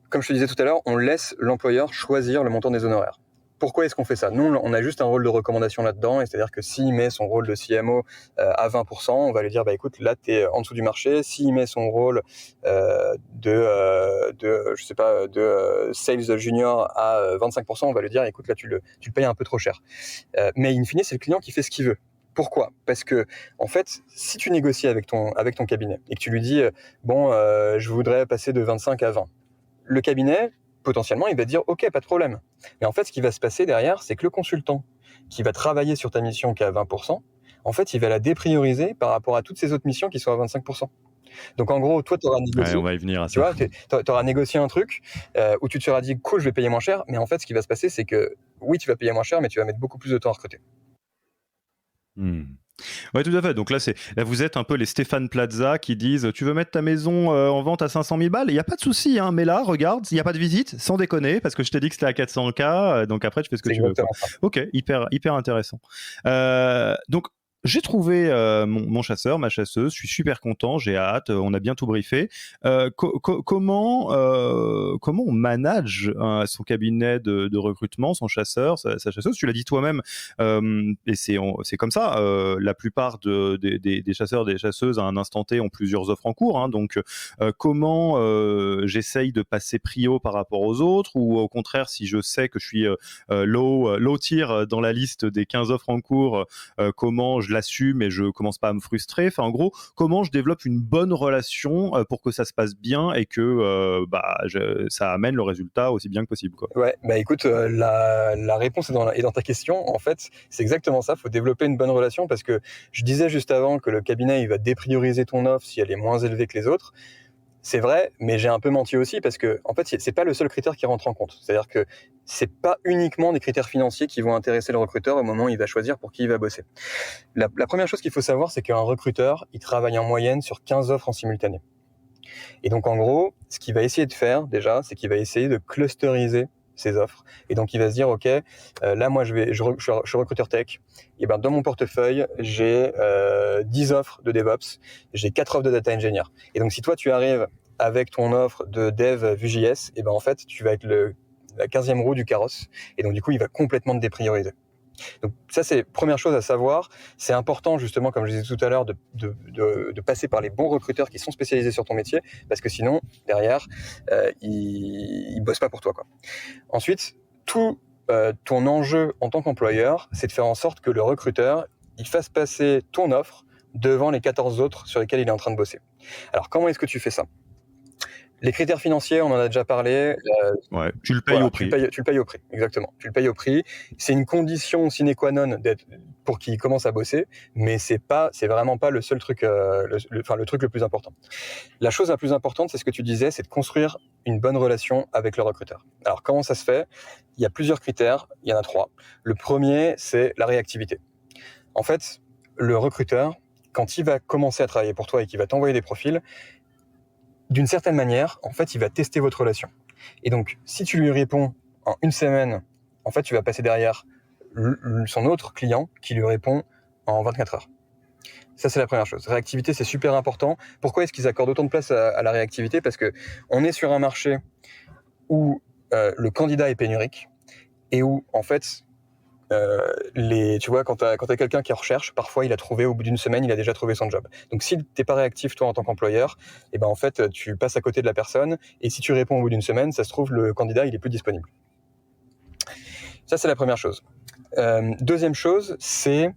comme je te disais tout à l'heure, on laisse l'employeur choisir le montant des honoraires. Pourquoi est-ce qu'on fait ça ? Nous, on a juste un rôle de recommandation là-dedans, et c'est-à-dire que s'il met son rôle de CMO à 20%, on va lui dire, bah écoute, là, t'es en dessous du marché. S'il met son rôle de sales junior à 25%, on va lui dire, écoute, là, tu le payes un peu trop cher. Mais in fine, c'est le client qui fait ce qu'il veut. Pourquoi ? Parce que, en fait, si tu négocies avec ton cabinet et que tu lui dis je voudrais passer de 25 à 20, le cabinet, potentiellement, il va te dire ok, pas de problème. Mais en fait, ce qui va se passer derrière, c'est que le consultant qui va travailler sur ta mission qui est à 20%, en fait, il va la déprioriser par rapport à toutes ces autres missions qui sont à 25%. Donc en gros, toi, tu auras négocié. Ouais, on va y venir à tu ça. vois, tu auras négocié un truc où tu te seras dit cool, je vais payer moins cher, mais en fait, ce qui va se passer, c'est que oui, tu vas payer moins cher, mais tu vas mettre beaucoup plus de temps à recruter. Oui, tout à fait. Donc là, vous êtes un peu les Stéphane Plaza qui disent tu veux mettre ta maison en vente à 500 000 balles, il n'y a pas de souci, hein, mais là, regarde, il n'y a pas de visite, sans déconner, parce que je t'ai dit que c'était à 400K, donc après, tu fais ce que tu veux. Ok, hyper intéressant. Donc, j'ai trouvé mon chasseur, ma chasseuse, je suis super content, j'ai hâte, on a bien tout briefé. Comment on manage son cabinet de recrutement, son chasseur, sa chasseuse? Tu l'as dit toi-même, et c'est comme ça. La plupart des chasseurs, des chasseuses à un instant T ont plusieurs offres en cours. Hein, donc, comment j'essaye de passer prio par rapport aux autres, ou au contraire, si je sais que je suis low tier dans la liste des 15 offres en cours, comment je l'assume et je commence pas à me frustrer. Enfin, en gros, comment je développe une bonne relation pour que ça se passe bien et que ça amène le résultat aussi bien que possible, quoi. Ouais, bah écoute, la réponse est dans ta question. En fait, c'est exactement ça. Il faut développer une bonne relation parce que je disais juste avant que le cabinet, il va déprioriser ton offre si elle est moins élevée que les autres. C'est vrai, mais j'ai un peu menti aussi parce que, en fait, c'est pas le seul critère qui rentre en compte. C'est-à-dire que c'est pas uniquement des critères financiers qui vont intéresser le recruteur au moment où il va choisir pour qui il va bosser. La première chose qu'il faut savoir, c'est qu'un recruteur, il travaille en moyenne sur 15 offres en simultané. Et donc, en gros, ce qu'il va essayer de faire, déjà, c'est qu'il va essayer de clusteriser ses offres. Et donc, il va se dire, OK, là, moi, je suis recruteur tech. Et ben, dans mon portefeuille, j'ai 10 offres de DevOps, j'ai 4 offres de data engineer. Et donc, si toi, tu arrives avec ton offre de dev Vue.js, et ben, en fait, tu vas être la 15e roue du carrosse. Et donc, du coup, il va complètement te déprioriser. Donc ça, c'est première chose à savoir. C'est important, justement, comme je disais tout à l'heure, de passer par les bons recruteurs qui sont spécialisés sur ton métier, parce que sinon, derrière, ils bossent pas pour toi, quoi. Ensuite, tout ton enjeu en tant qu'employeur, c'est de faire en sorte que le recruteur, il fasse passer ton offre devant les 14 autres sur lesquels il est en train de bosser. Alors, comment est-ce que tu fais ça ? Les critères financiers, on en a déjà parlé. Ouais, tu le payes au prix. Tu le payes au prix, exactement. Tu le payes au prix. C'est une condition sine qua non pour qu'il commence à bosser, mais c'est vraiment pas le seul truc, le truc le plus important. La chose la plus importante, c'est ce que tu disais, c'est de construire une bonne relation avec le recruteur. Alors, comment ça se fait ? Il y a plusieurs critères, il y en a 3. Le premier, c'est la réactivité. En fait, le recruteur, quand il va commencer à travailler pour toi et qu'il va t'envoyer des profils, d'une certaine manière, en fait, il va tester votre relation. Et donc, si tu lui réponds en une semaine, en fait, tu vas passer derrière son autre client qui lui répond en 24 heures. Ça, c'est la première chose. Réactivité, c'est super important. Pourquoi est-ce qu'ils accordent autant de place à la réactivité ? Parce qu'on est sur un marché où le candidat est pénurique et où, en fait, tu vois, quand t'as quelqu'un qui recherche, parfois il a trouvé au bout d'une semaine, il a déjà trouvé son job. Donc si t'es pas réactif toi en tant qu'employeur, et ben en fait tu passes à côté de la personne, et si tu réponds au bout d'une semaine, ça se trouve le candidat il est plus disponible. Ça c'est la première chose. Deuxième chose, c'est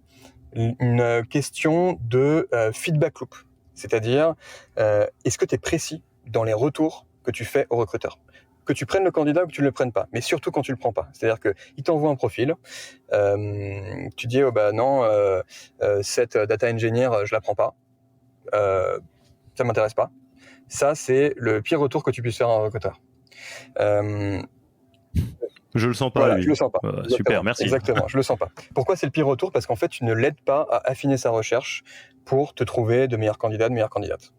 une question de feedback loop, c'est-à-dire est-ce que tu es précis dans les retours que tu fais au recruteur ? Que tu prennes le candidat ou que tu ne le prennes pas, mais surtout quand tu ne le prends pas. C'est-à-dire qu'il t'envoie un profil, tu dis cette data engineer, je la prends pas, ça m'intéresse pas. Ça, c'est le pire retour que tu puisses faire à un recruteur. Je le sens pas. Voilà, je le sens pas. Super, merci. Exactement, je le sens pas. Pourquoi c'est le pire retour ? Parce qu'en fait, tu ne l'aides pas à affiner sa recherche pour te trouver de meilleurs candidats, de meilleures candidates.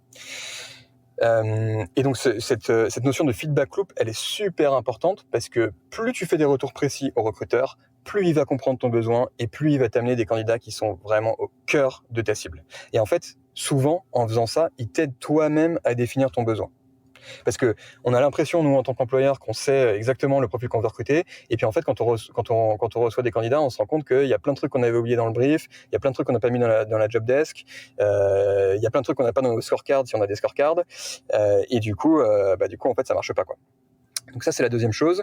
Et donc cette notion de feedback loop, elle est super importante parce que plus tu fais des retours précis au recruteur, plus il va comprendre ton besoin et plus il va t'amener des candidats qui sont vraiment au cœur de ta cible. Et en fait, souvent, en faisant ça, il t'aide toi-même à définir ton besoin. Parce que on a l'impression, nous, en tant qu'employeur, qu'on sait exactement le profil qu'on veut recruter. Et puis, en fait, quand on reçoit des candidats, on se rend compte qu'il y a plein de trucs qu'on avait oubliés dans le brief, il y a plein de trucs qu'on n'a pas mis dans la job desk, il y a plein de trucs qu'on n'a pas dans nos scorecards si on a des scorecards. Et du coup, en fait, ça marche pas, quoi. Donc ça, c'est la deuxième chose.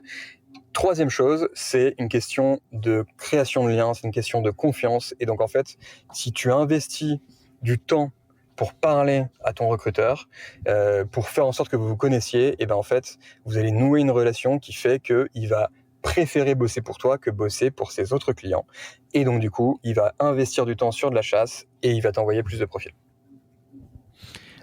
Troisième chose, c'est une question de création de liens, c'est une question de confiance. Et donc, en fait, si tu investis du temps pour parler à ton recruteur, pour faire en sorte que vous vous connaissiez, et ben en fait, vous allez nouer une relation qui fait qu'il va préférer bosser pour toi que bosser pour ses autres clients. Et donc, du coup, il va investir du temps sur de la chasse et il va t'envoyer plus de profils.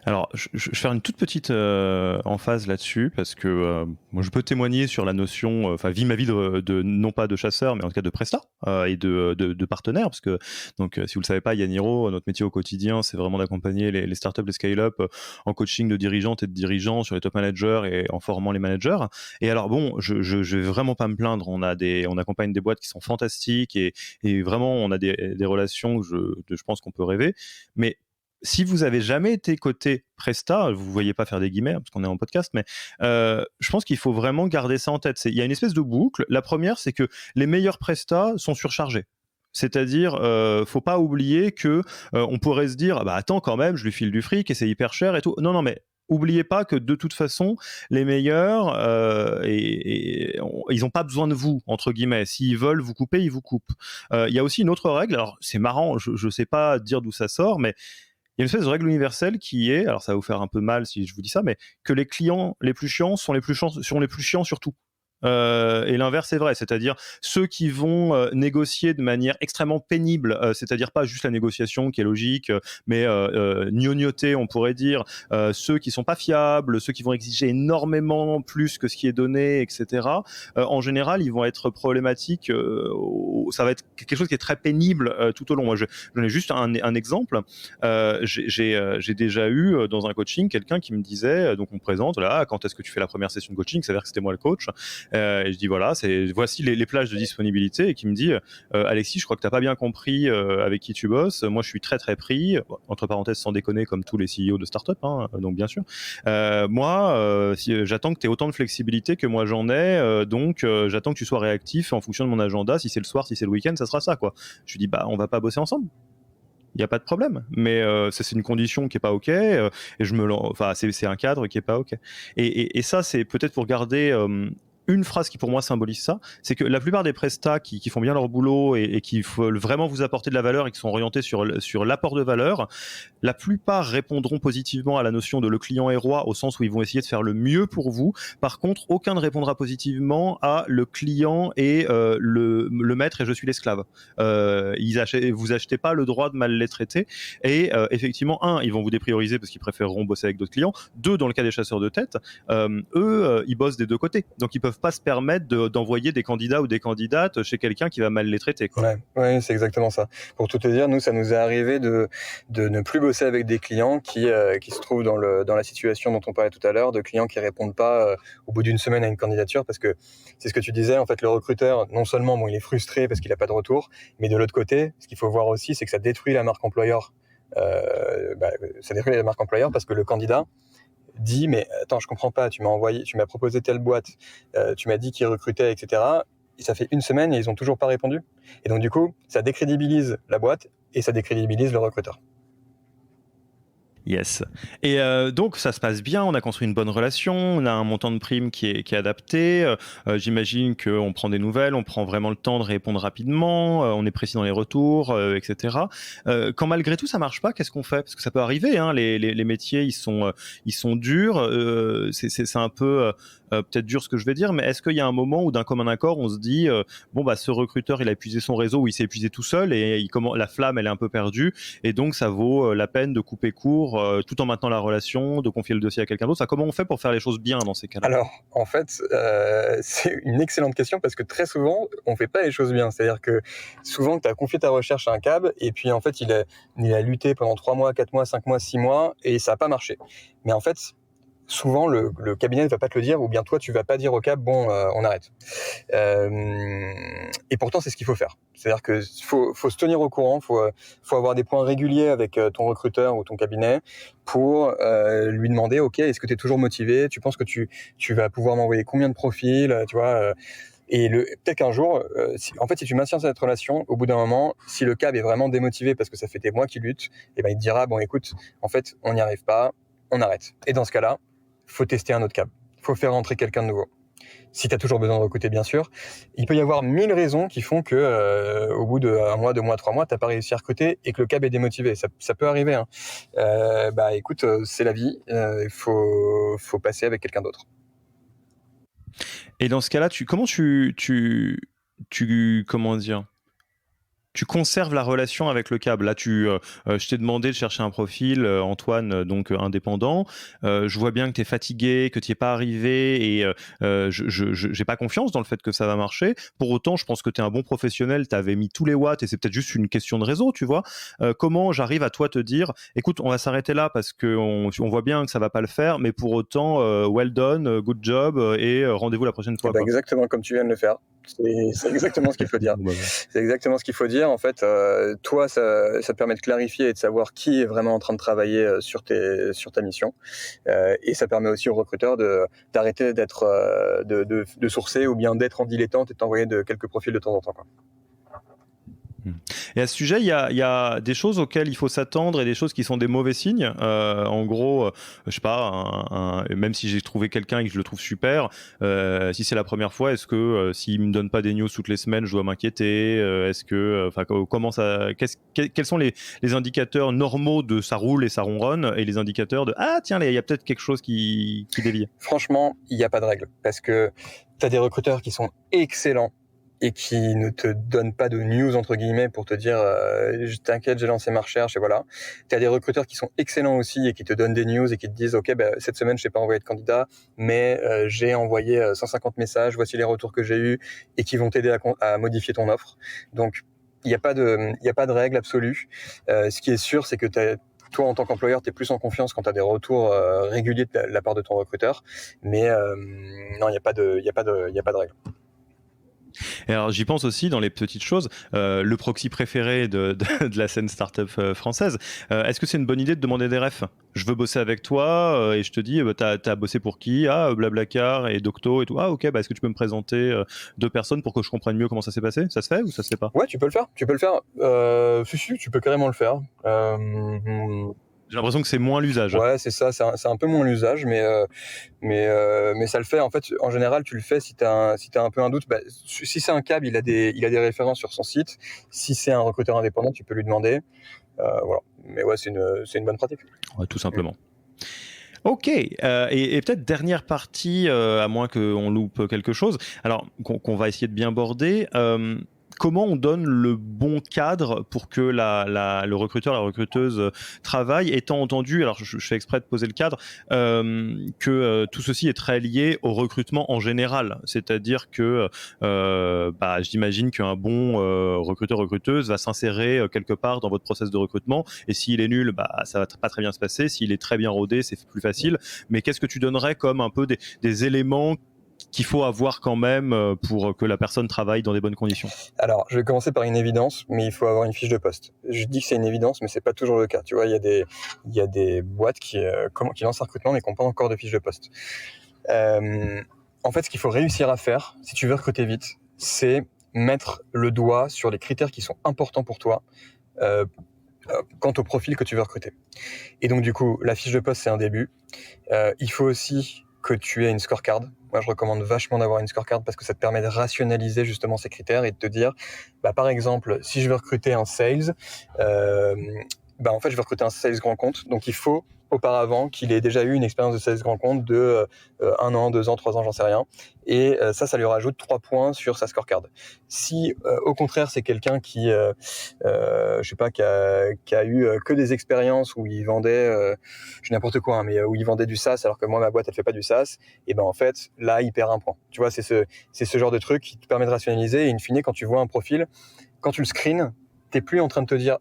Alors, je vais faire une toute petite emphase là-dessus, parce que moi, je peux témoigner sur la notion, enfin, ma vie de non pas de chasseur, mais en tout cas de presta et de partenaire, parce que, donc, si vous le savez pas, Yaniro, notre métier au quotidien, c'est vraiment d'accompagner les startups, les scale-up en coaching de dirigeantes et de dirigeants sur les top managers et en formant les managers. Et alors, bon, je vais vraiment pas me plaindre, on accompagne des boîtes qui sont fantastiques et vraiment, on a des relations que je pense qu'on peut rêver, mais si vous avez jamais été côté Presta, vous ne voyez pas faire des guillemets parce qu'on est en podcast, mais je pense qu'il faut vraiment garder ça en tête. Il y a une espèce de boucle. La première, c'est que les meilleurs Presta sont surchargés. C'est-à-dire, faut pas oublier que on pourrait se dire, bah attends quand même, je lui file du fric et c'est hyper cher et tout. Non, mais oubliez pas que de toute façon, les meilleurs, ils n'ont pas besoin de vous, entre guillemets. S'ils veulent vous couper, ils vous coupent. Il y a aussi une autre règle. Alors c'est marrant, je sais pas dire d'où ça sort, mais il y a une espèce de règle universelle qui est, alors ça va vous faire un peu mal si je vous dis ça, mais que les clients les plus chiants sont les plus chiants surtout. Et l'inverse est vrai, c'est-à-dire ceux qui vont négocier de manière extrêmement pénible, c'est-à-dire pas juste la négociation qui est logique, mais gnognoter, on pourrait dire, ceux qui sont pas fiables, ceux qui vont exiger énormément plus que ce qui est donné, etc. En général, ils vont être problématiques. Ça va être quelque chose qui est très pénible tout au long. Moi, je donne juste un exemple. J'ai déjà eu dans un coaching quelqu'un qui me disait, donc on me présente là, quand est-ce que tu fais la première session de coaching, ça veut dire que c'était moi le coach. Et je dis voilà, voici les plages de disponibilité, et qui me dit Alexis, je crois que t'as pas bien compris avec qui tu bosses. Moi, je suis très très pris, entre parenthèses sans déconner, comme tous les CEO de start-up, hein, donc bien sûr. J'attends que tu aies autant de flexibilité que moi j'en ai, donc j'attends que tu sois réactif en fonction de mon agenda. Si c'est le soir, si c'est le week-end, ça sera ça quoi. Je lui dis bah on va pas bosser ensemble. Il n'y a pas de problème, mais ça c'est une condition qui est pas ok, et c'est un cadre qui est pas ok. Et ça c'est peut-être pour garder une phrase qui pour moi symbolise ça, c'est que la plupart des prestats qui font bien leur boulot et qui veulent vraiment vous apporter de la valeur et qui sont orientés sur l'apport de valeur, la plupart répondront positivement à la notion de le client est roi, au sens où ils vont essayer de faire le mieux pour vous. Par contre, aucun ne répondra positivement à le client est le maître et je suis l'esclave. Vous achetez pas le droit de mal les traiter, et effectivement, ils vont vous déprioriser parce qu'ils préféreront bosser avec d'autres clients. Deux, dans le cas des chasseurs de tête, ils bossent des deux côtés, donc ils peuvent pas se permettre d'envoyer des candidats ou des candidates chez quelqu'un qui va mal les traiter, quoi. Ouais, c'est exactement ça. Pour tout te dire, nous, ça nous est arrivé de ne plus bosser avec des clients qui se trouvent dans la situation dont on parlait tout à l'heure, de clients qui répondent pas au bout d'une semaine à une candidature, parce que c'est ce que tu disais, en fait, le recruteur, non seulement il est frustré parce qu'il n'a pas de retour, mais de l'autre côté, ce qu'il faut voir aussi, c'est que ça détruit la marque employeur. Ça détruit la marque employeur parce que le candidat dit mais attends, je comprends pas, tu m'as proposé telle boîte, tu m'as dit qu'ils recrutaient, etc. Et ça fait une semaine et ils ont toujours pas répondu. Et donc du coup, ça décrédibilise la boîte et ça décrédibilise le recruteur. Yes. Et donc ça se passe bien, on a construit une bonne relation, on a un montant de prime qui est adapté. J'imagine qu'on prend des nouvelles, on prend vraiment le temps de répondre rapidement, on est précis dans les retours, etc. Quand malgré tout ça marche pas, qu'est-ce qu'on fait? Parce que ça peut arriver, hein, les métiers ils sont durs. C'est un peu peut-être dur ce que je vais dire, mais est-ce qu'il y a un moment où d'un commun accord on se dit ce recruteur il a épuisé son réseau ou il s'est épuisé tout seul et la flamme elle est un peu perdue, et donc ça vaut la peine de couper court tout en maintenant la relation, de confier le dossier à quelqu'un d'autre. Ça, comment on fait pour faire les choses bien dans ces cas-là? Alors, en fait, c'est une excellente question parce que très souvent, on fait pas les choses bien. C'est-à-dire que souvent, tu as confié ta recherche à un cab et puis en fait, il a lutté pendant 3 mois, 4 mois, 5 mois, 6 mois et ça n'a pas marché. Mais en fait, souvent, le cabinet ne va pas te le dire, ou bien toi, tu vas pas dire au cab, on arrête. Et pourtant, c'est ce qu'il faut faire. C'est-à-dire que faut se tenir au courant, faut avoir des points réguliers avec ton recruteur ou ton cabinet pour lui demander, ok, est-ce que tu es toujours motivé? Tu penses que tu vas pouvoir m'envoyer combien de profils, tu vois et peut-être qu'un jour, si tu maintiens cette relation, au bout d'un moment, si le cab est vraiment démotivé parce que ça fait des mois qu'il lutte, et ben il te dira, bon écoute, en fait, on n'y arrive pas, on arrête. Et dans ce cas-là, faut tester un autre cab. Faut faire rentrer quelqu'un de nouveau. si tu as toujours besoin de recruter, bien sûr. Il peut y avoir 1000 raisons qui font que au bout de 1 mois, 2 mois, 3 mois, tu n'as pas réussi à recruter et que le CAB est démotivé. Ça peut arriver. Hein. Écoute, c'est la vie. Il faut passer avec quelqu'un d'autre. Et dans ce cas-là, comment tu conserves la relation avec le CAB. Là, je t'ai demandé de chercher un profil, Antoine, donc indépendant. Je vois bien que tu es fatigué, que tu n'y es pas arrivé et je n'ai pas confiance dans le fait que ça va marcher. Pour autant, je pense que tu es un bon professionnel, tu avais mis tous les watts et c'est peut-être juste une question de réseau, tu vois. Comment j'arrive à toi te dire, écoute, on va s'arrêter là parce qu'on voit bien que ça ne va pas le faire, mais pour autant, well done, good job et rendez-vous la prochaine fois. Exactement comme tu viens de le faire. C'est exactement ce qu'il faut dire. C'est exactement ce qu'il faut dire. En fait, toi, ça te permet de clarifier et de savoir qui est vraiment en train de travailler sur ta mission. Et ça permet aussi aux recruteurs d'arrêter de sourcer ou bien d'être en dilettante et de t'envoyer quelques profils de temps en temps, quoi. Et à ce sujet, il y a des choses auxquelles il faut s'attendre et des choses qui sont des mauvais signes. En gros, je sais pas, même si j'ai trouvé quelqu'un et que je le trouve super, si c'est la première fois, est-ce que s'il me donne pas des news toutes les semaines, je dois m'inquiéter? Quels sont les indicateurs normaux de ça roule et ça ronronne et les indicateurs de tiens, il y a peut-être quelque chose qui dévie? Franchement, il n'y a pas de règle parce que tu as des recruteurs qui sont excellents et qui ne te donnent pas de news entre guillemets pour te dire je t'inquiète, j'ai lancé ma recherche et voilà. Tu as des recruteurs qui sont excellents aussi et qui te donnent des news et qui te disent ok, cette semaine je n'ai pas envoyé de candidat mais j'ai envoyé 150 messages, voici les retours que j'ai eus et qui vont t'aider à modifier ton offre. Donc il n'y a pas de règle absolue. Ce qui est sûr, c'est que toi, en tant qu'employeur, tu es plus en confiance quand tu as des retours réguliers de la part de ton recruteur. Mais non, il n'y a pas de règle. Et alors j'y pense aussi dans les petites choses, le proxy préféré de la scène startup française. Est-ce que c'est une bonne idée de demander des refs? Je veux bosser avec toi et je te dis, t'as bossé pour qui? Blablacar et Docto et tout. Ok, est-ce que tu peux me présenter 2 personnes pour que je comprenne mieux comment ça s'est passé? Ça se fait ou ça se fait pas? Ouais, tu peux le faire. Si, tu peux carrément le faire. J'ai l'impression que c'est moins l'usage. Ouais, c'est ça, c'est un peu moins l'usage, mais ça le fait. En fait, en général, tu le fais si t'as un peu un doute. Si c'est un CAB, il a des références sur son site. Si c'est un recruteur indépendant, tu peux lui demander. Voilà. Mais ouais, c'est une bonne pratique. Ouais, tout simplement. Ok, et peut-être dernière partie, à moins qu'on loupe quelque chose, alors qu'on va essayer de bien border. Comment on donne le bon cadre pour que le recruteur, la recruteuse travaille, étant entendu, alors je fais exprès de poser le cadre, que tout ceci est très lié au recrutement en général. C'est-à-dire que j'imagine qu'un bon recruteur-recruteuse va s'insérer quelque part dans votre process de recrutement, et s'il est nul, ça va pas très bien se passer. S'il est très bien rodé, c'est plus facile. Mais qu'est-ce que tu donnerais comme un peu des éléments qu'il faut avoir quand même pour que la personne travaille dans des bonnes conditions? Alors, je vais commencer par une évidence, mais il faut avoir une fiche de poste. Je dis que c'est une évidence, mais c'est pas toujours le cas. Tu vois, il y a des boîtes qui lancent un recrutement, mais qui n'ont pas encore de fiche de poste. En fait, ce qu'il faut réussir à faire, si tu veux recruter vite, c'est mettre le doigt sur les critères qui sont importants pour toi quant au profil que tu veux recruter. Et donc, du coup, la fiche de poste, c'est un début. Il faut aussi que tu aies une scorecard. Moi, je recommande vachement d'avoir une scorecard parce que ça te permet de rationaliser justement ces critères et de te dire, par exemple, si je veux recruter un sales, en fait, je veux recruter un sales grand compte. Donc, il faut auparavant qu'il ait déjà eu une expérience de sales grand compte de 1 an, 2 ans, 3 ans, j'en sais rien. Et ça lui rajoute 3 points sur sa scorecard. Si au contraire c'est quelqu'un qui, je sais pas, qui a eu que des expériences où il vendait, n'importe quoi, mais où il vendait du SaaS alors que moi ma boîte elle fait pas du SaaS, et en fait là il perd 1 point. Tu vois, c'est ce genre de truc qui te permet de rationaliser. Et in fine, quand tu vois un profil, quand tu le screens, t'es plus en train de te dire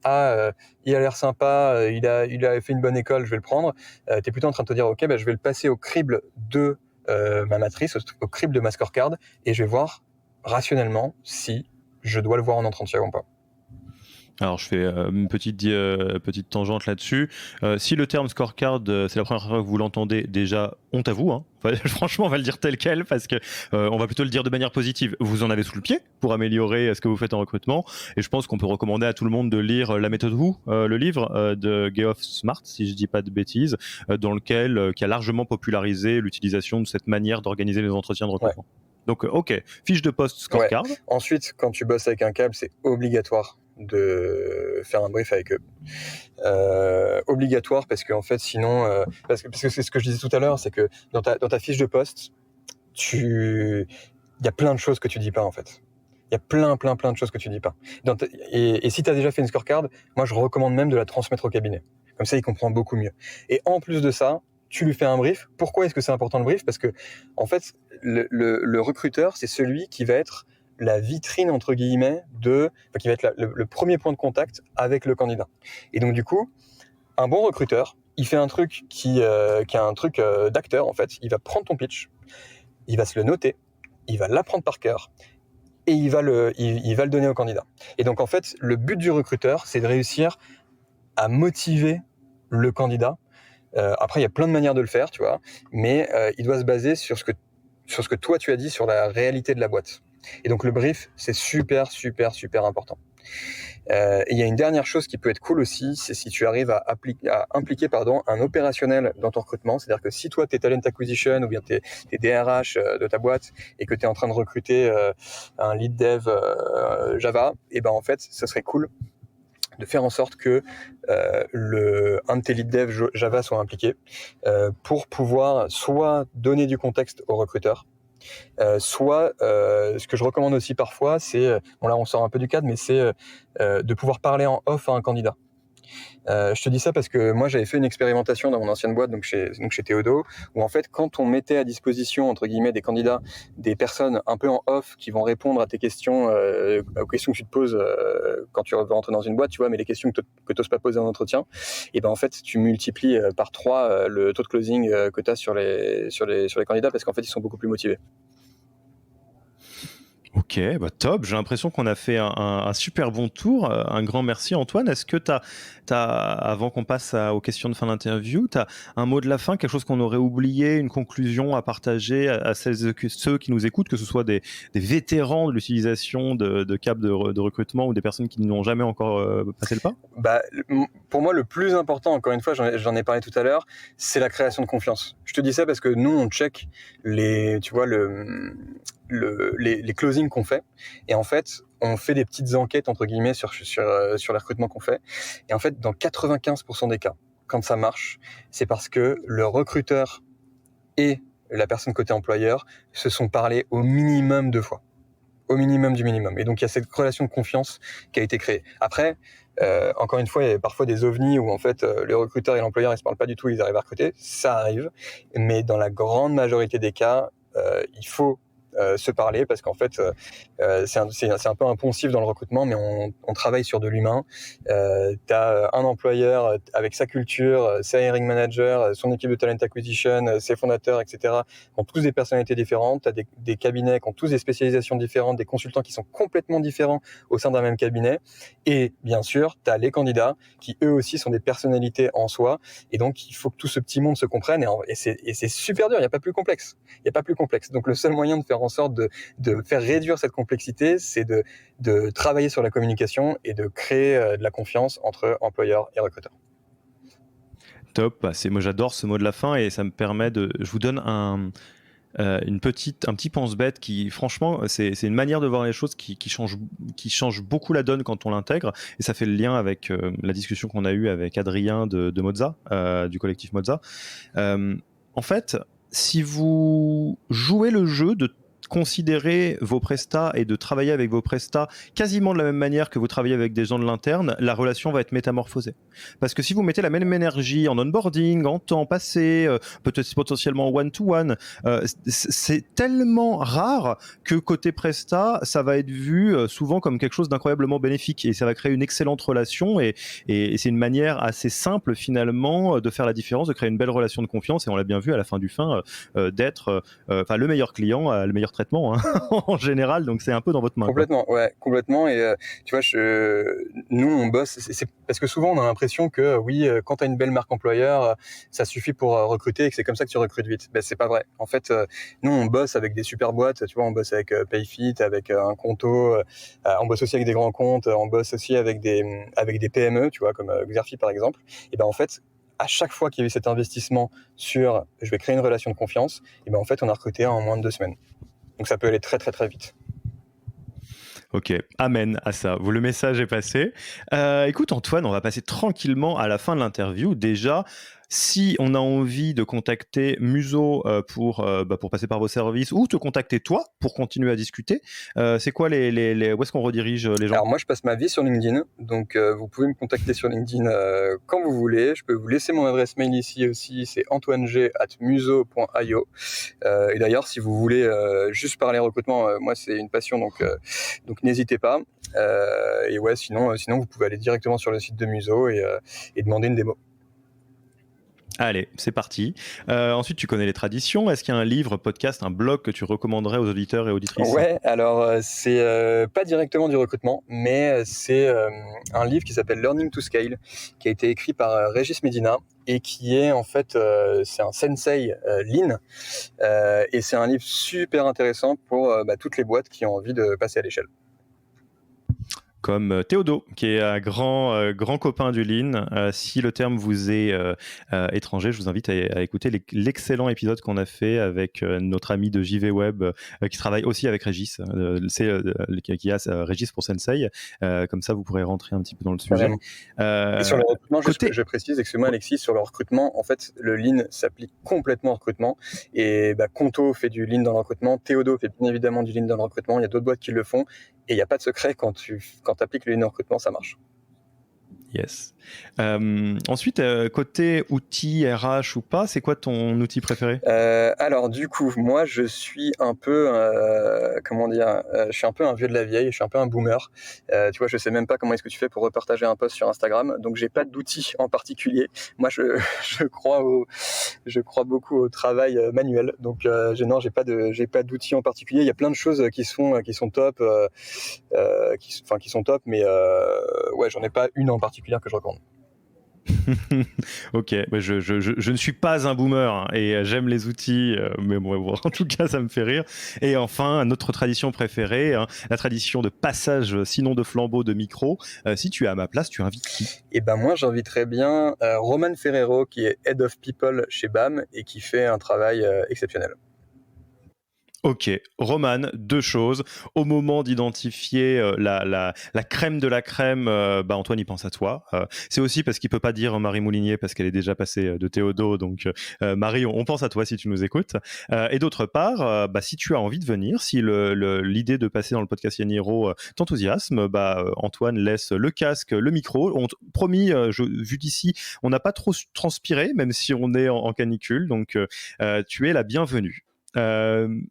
il a l'air sympa, il a fait une bonne école, je vais le prendre. T'es plutôt en train de te dire ok, je vais le passer au crible de ma matrice, au crible de ma scorecard, et je vais voir rationnellement si je dois le voir en entretien ou pas. Alors, je fais une petite tangente là-dessus. Si le terme scorecard, c'est la première fois que vous l'entendez, déjà, honte à vous. Hein. Enfin, franchement, on va le dire tel quel parce que on va plutôt le dire de manière positive. Vous en avez sous le pied pour améliorer ce que vous faites en recrutement. Et je pense qu'on peut recommander à tout le monde de lire La méthode Who, le livre de Geoff Smart, si je dis pas de bêtises, dans lequel qui a largement popularisé l'utilisation de cette manière d'organiser les entretiens de recrutement. Donc, ok, fiche de poste scorecard. Ensuite, quand tu bosses avec un câble, c'est obligatoire de faire un brief avec eux. Obligatoire parce qu'en fait, sinon, parce que c'est ce que je disais tout à l'heure, c'est que dans ta fiche de poste, il y a plein de choses que tu dis pas en fait. Il y a plein de choses que tu dis pas. Et si tu as déjà fait une scorecard, moi je recommande même de la transmettre au cabinet. Comme ça, il comprend beaucoup mieux. Et en plus de ça, tu lui fais un brief. Pourquoi est-ce que c'est important le brief ? Parce que en fait, le recruteur, c'est celui qui va être la vitrine entre guillemets qui va être le premier point de contact avec le candidat. Et donc du coup, un bon recruteur, il fait un truc qui est un truc d'acteur en fait. Il va prendre ton pitch, il va se le noter, il va l'apprendre par cœur et il va le donner au candidat. Et donc en fait, le but du recruteur, c'est de réussir à motiver le candidat. Après, il y a plein de manières de le faire, tu vois, mais il doit se baser sur ce que toi tu as dit sur la réalité de la boîte. Et donc le brief, c'est super important. Et il y a une dernière chose qui peut être cool aussi, c'est si tu arrives à impliquer un opérationnel dans ton recrutement. C'est-à-dire que si toi, tu es talent acquisition ou bien tu es DRH de ta boîte et que tu es en train de recruter un lead dev Java, et ben en fait, ce serait cool de faire en sorte que un de tes lead dev Java soit impliqué pour pouvoir soit donner du contexte au recruteur, soit ce que je recommande aussi parfois, c'est, bon là on sort un peu du cadre, mais c'est de pouvoir parler en off à un candidat. Je te dis ça parce que moi j'avais fait une expérimentation dans mon ancienne boîte, donc chez Théodo, où en fait quand on mettait à disposition entre guillemets des candidats, des personnes un peu en off qui vont répondre à tes questions, aux questions que tu te poses quand tu veux rentrer dans une boîte, tu vois, mais les questions que tu n'oses pas poser en entretien, et ben en fait tu multiplies par 3 le taux de closing que tu as sur les candidats, parce qu'en fait ils sont beaucoup plus motivés. Ok, bah top. J'ai l'impression qu'on a fait un super bon tour. Un grand merci, Antoine. Est-ce que avant qu'on passe aux questions de fin d'interview, tu as un mot de la fin, quelque chose qu'on aurait oublié, une conclusion à partager à ceux qui nous écoutent, que ce soit des vétérans de l'utilisation de câbles de recrutement ou des personnes qui n'ont jamais encore passé le pas ? Bah, pour moi, le plus important, encore une fois, j'en ai parlé tout à l'heure, c'est la création de confiance. Je te dis ça parce que nous, on check les closings qu'on fait, et en fait on fait des petites enquêtes entre guillemets sur les recrutements qu'on fait, et en fait dans 95% des cas, quand ça marche, c'est parce que le recruteur et la personne côté employeur se sont parlé au minimum 2 fois, au minimum du minimum, et donc il y a cette relation de confiance qui a été créée. Après encore une fois, il y a parfois des ovnis où en fait le recruteur et l'employeur ils se parlent pas du tout, ils arrivent à recruter, ça arrive, mais dans la grande majorité des cas, il faut se parler, parce qu'en fait c'est un peu impensif dans le recrutement, mais on travaille sur de l'humain. T'as un employeur avec sa culture, ses hiring managers, son équipe de talent acquisition, ses fondateurs, etc., qui ont tous des personnalités différentes. T'as des cabinets qui ont tous des spécialisations différentes, des consultants qui sont complètement différents au sein d'un même cabinet, et bien sûr t'as les candidats qui eux aussi sont des personnalités en soi, et donc il faut que tout ce petit monde se comprenne, et c'est super dur, il n'y a pas plus complexe. Donc le seul moyen de faire en sorte de faire réduire cette complexité, c'est de travailler sur la communication et de créer de la confiance entre employeurs et recruteurs. Top, moi j'adore ce mot de la fin, et ça me permet je vous donne un petit pense-bête qui, franchement, c'est une manière de voir les choses qui change beaucoup la donne quand on l'intègre, et ça fait le lien avec la discussion qu'on a eue avec Adrien de Mozza, du collectif Mozza. En fait, si vous jouez le jeu de considérer vos prestats et de travailler avec vos prestats quasiment de la même manière que vous travaillez avec des gens de l'interne, la relation va être métamorphosée. Parce que si vous mettez la même énergie en onboarding, en temps passé, peut-être potentiellement one-to-one, c'est tellement rare que côté prestat, ça va être vu souvent comme quelque chose d'incroyablement bénéfique, et ça va créer une excellente relation, et c'est une manière assez simple finalement de faire la différence, de créer une belle relation de confiance, et on l'a bien vu à la fin d'être le meilleur client, le meilleur traitement hein, en général, donc c'est un peu dans votre main. Complètement, quoi. Ouais, complètement. Et tu vois, nous on bosse, c'est parce que souvent on a l'impression que oui, quand tu as une belle marque employeur, ça suffit pour recruter et que c'est comme ça que tu recrutes vite. Ben c'est pas vrai. En fait, nous on bosse avec des super boîtes, tu vois, on bosse avec Payfit, avec un Conto, on bosse aussi avec des grands comptes, on bosse aussi avec des PME, tu vois, comme Xerfi par exemple. Et ben en fait, à chaque fois qu'il y a eu cet investissement sur je vais créer une relation de confiance, et ben en fait on a recruté en moins de 2 semaines. Donc ça peut aller très très très vite. Ok, amen à ça. Le message est passé. Écoute Antoine, on va passer tranquillement à la fin de l'interview. Déjà, si on a envie de contacter Muso pour passer par vos services ou te contacter toi pour continuer à discuter, c'est quoi où est-ce qu'on redirige les gens? Alors moi je passe ma vie sur LinkedIn, donc vous pouvez me contacter sur LinkedIn quand vous voulez. Je peux vous laisser mon adresse mail ici aussi, c'est antoineg@muso.io. Et d'ailleurs si vous voulez juste parler recrutement, moi c'est une passion, donc n'hésitez pas. Et ouais, sinon vous pouvez aller directement sur le site de Muso et demander une démo. Allez, c'est parti. Ensuite, tu connais les traditions. Est-ce qu'il y a un livre, podcast, un blog que tu recommanderais aux auditeurs et auditrices? Ouais, alors c'est pas directement du recrutement, mais c'est un livre qui s'appelle Learning to Scale, qui a été écrit par Régis Medina et qui est en fait, c'est un sensei Lean, et c'est un livre super intéressant pour toutes les boîtes qui ont envie de passer à l'échelle. Comme Théodo, qui est un grand copain du Lean. Si le terme vous est étranger, je vous invite à écouter l'excellent épisode qu'on a fait avec notre ami de JV Web, qui travaille aussi avec Régis, qui a Régis pour Sensei. Comme ça, vous pourrez rentrer un petit peu dans le sujet. Et sur le recrutement, je précise, excuse-moi Alexis, sur le recrutement, en fait, le Lean s'applique complètement au recrutement. Et Conto fait du Lean dans le recrutement, Théodo fait bien évidemment du Lean dans le recrutement, il y a d'autres boîtes qui le font. Et il n'y a pas de secret, quand tu appliques le Lean en recrutement, ça marche. Yes. Ensuite, côté outils RH ou pas, c'est quoi ton outil préféré? Alors du coup, moi je suis un peu, je suis un peu un vieux de la vieille, je suis un peu un boomer. Tu vois, je sais même pas comment est-ce que tu fais pour repartager un post sur Instagram, donc j'ai pas d'outil en particulier. Moi, je crois beaucoup au travail manuel, donc j'ai pas d'outil en particulier. Il y a plein de choses qui sont top, qui sont top, mais ouais, j'en ai pas une en particulier que je recommande. Ok, je ne suis pas un boomer hein, et j'aime les outils, mais bon, en tout cas ça me fait rire. Et enfin, notre tradition préférée, hein, la tradition de passage, sinon de flambeau, de micro. Si tu es à ma place, tu invites qui? Et moi j'inviterais bien Roman Ferrero, qui est Head of People chez BAM et qui fait un travail exceptionnel. Ok, Roman, 2 choses. Au moment d'identifier la crème de la crème, Antoine, il pense à toi. C'est aussi parce qu'il peut pas dire Marie Moulinier parce qu'elle est déjà passée de Théodo. Donc, Marie, on pense à toi si tu nous écoutes. Et d'autre part, si tu as envie de venir, si l'idée de passer dans le podcast Yann Hiro t'enthousiasme, Antoine laisse le casque, le micro. Promis, vu d'ici, on n'a pas trop transpiré, même si on est en canicule. Donc, tu es la bienvenue.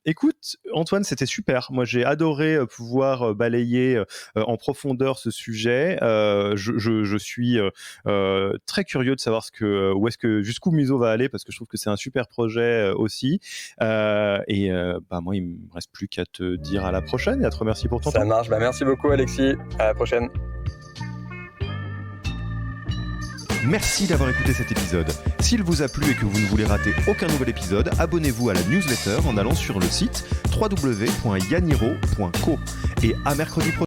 Écoute Antoine, c'était super. Moi j'ai adoré pouvoir balayer en profondeur ce sujet. Je suis très curieux de savoir jusqu'où Muso va aller, parce que je trouve que c'est un super projet aussi. Moi il me reste plus qu'à te dire à la prochaine et à te remercier pour ton temps. Ça marche, merci beaucoup Alexis, à la prochaine. Merci d'avoir écouté cet épisode. S'il vous a plu et que vous ne voulez rater aucun nouvel épisode, abonnez-vous à la newsletter en allant sur le site www.yaniro.co. Et à mercredi prochain.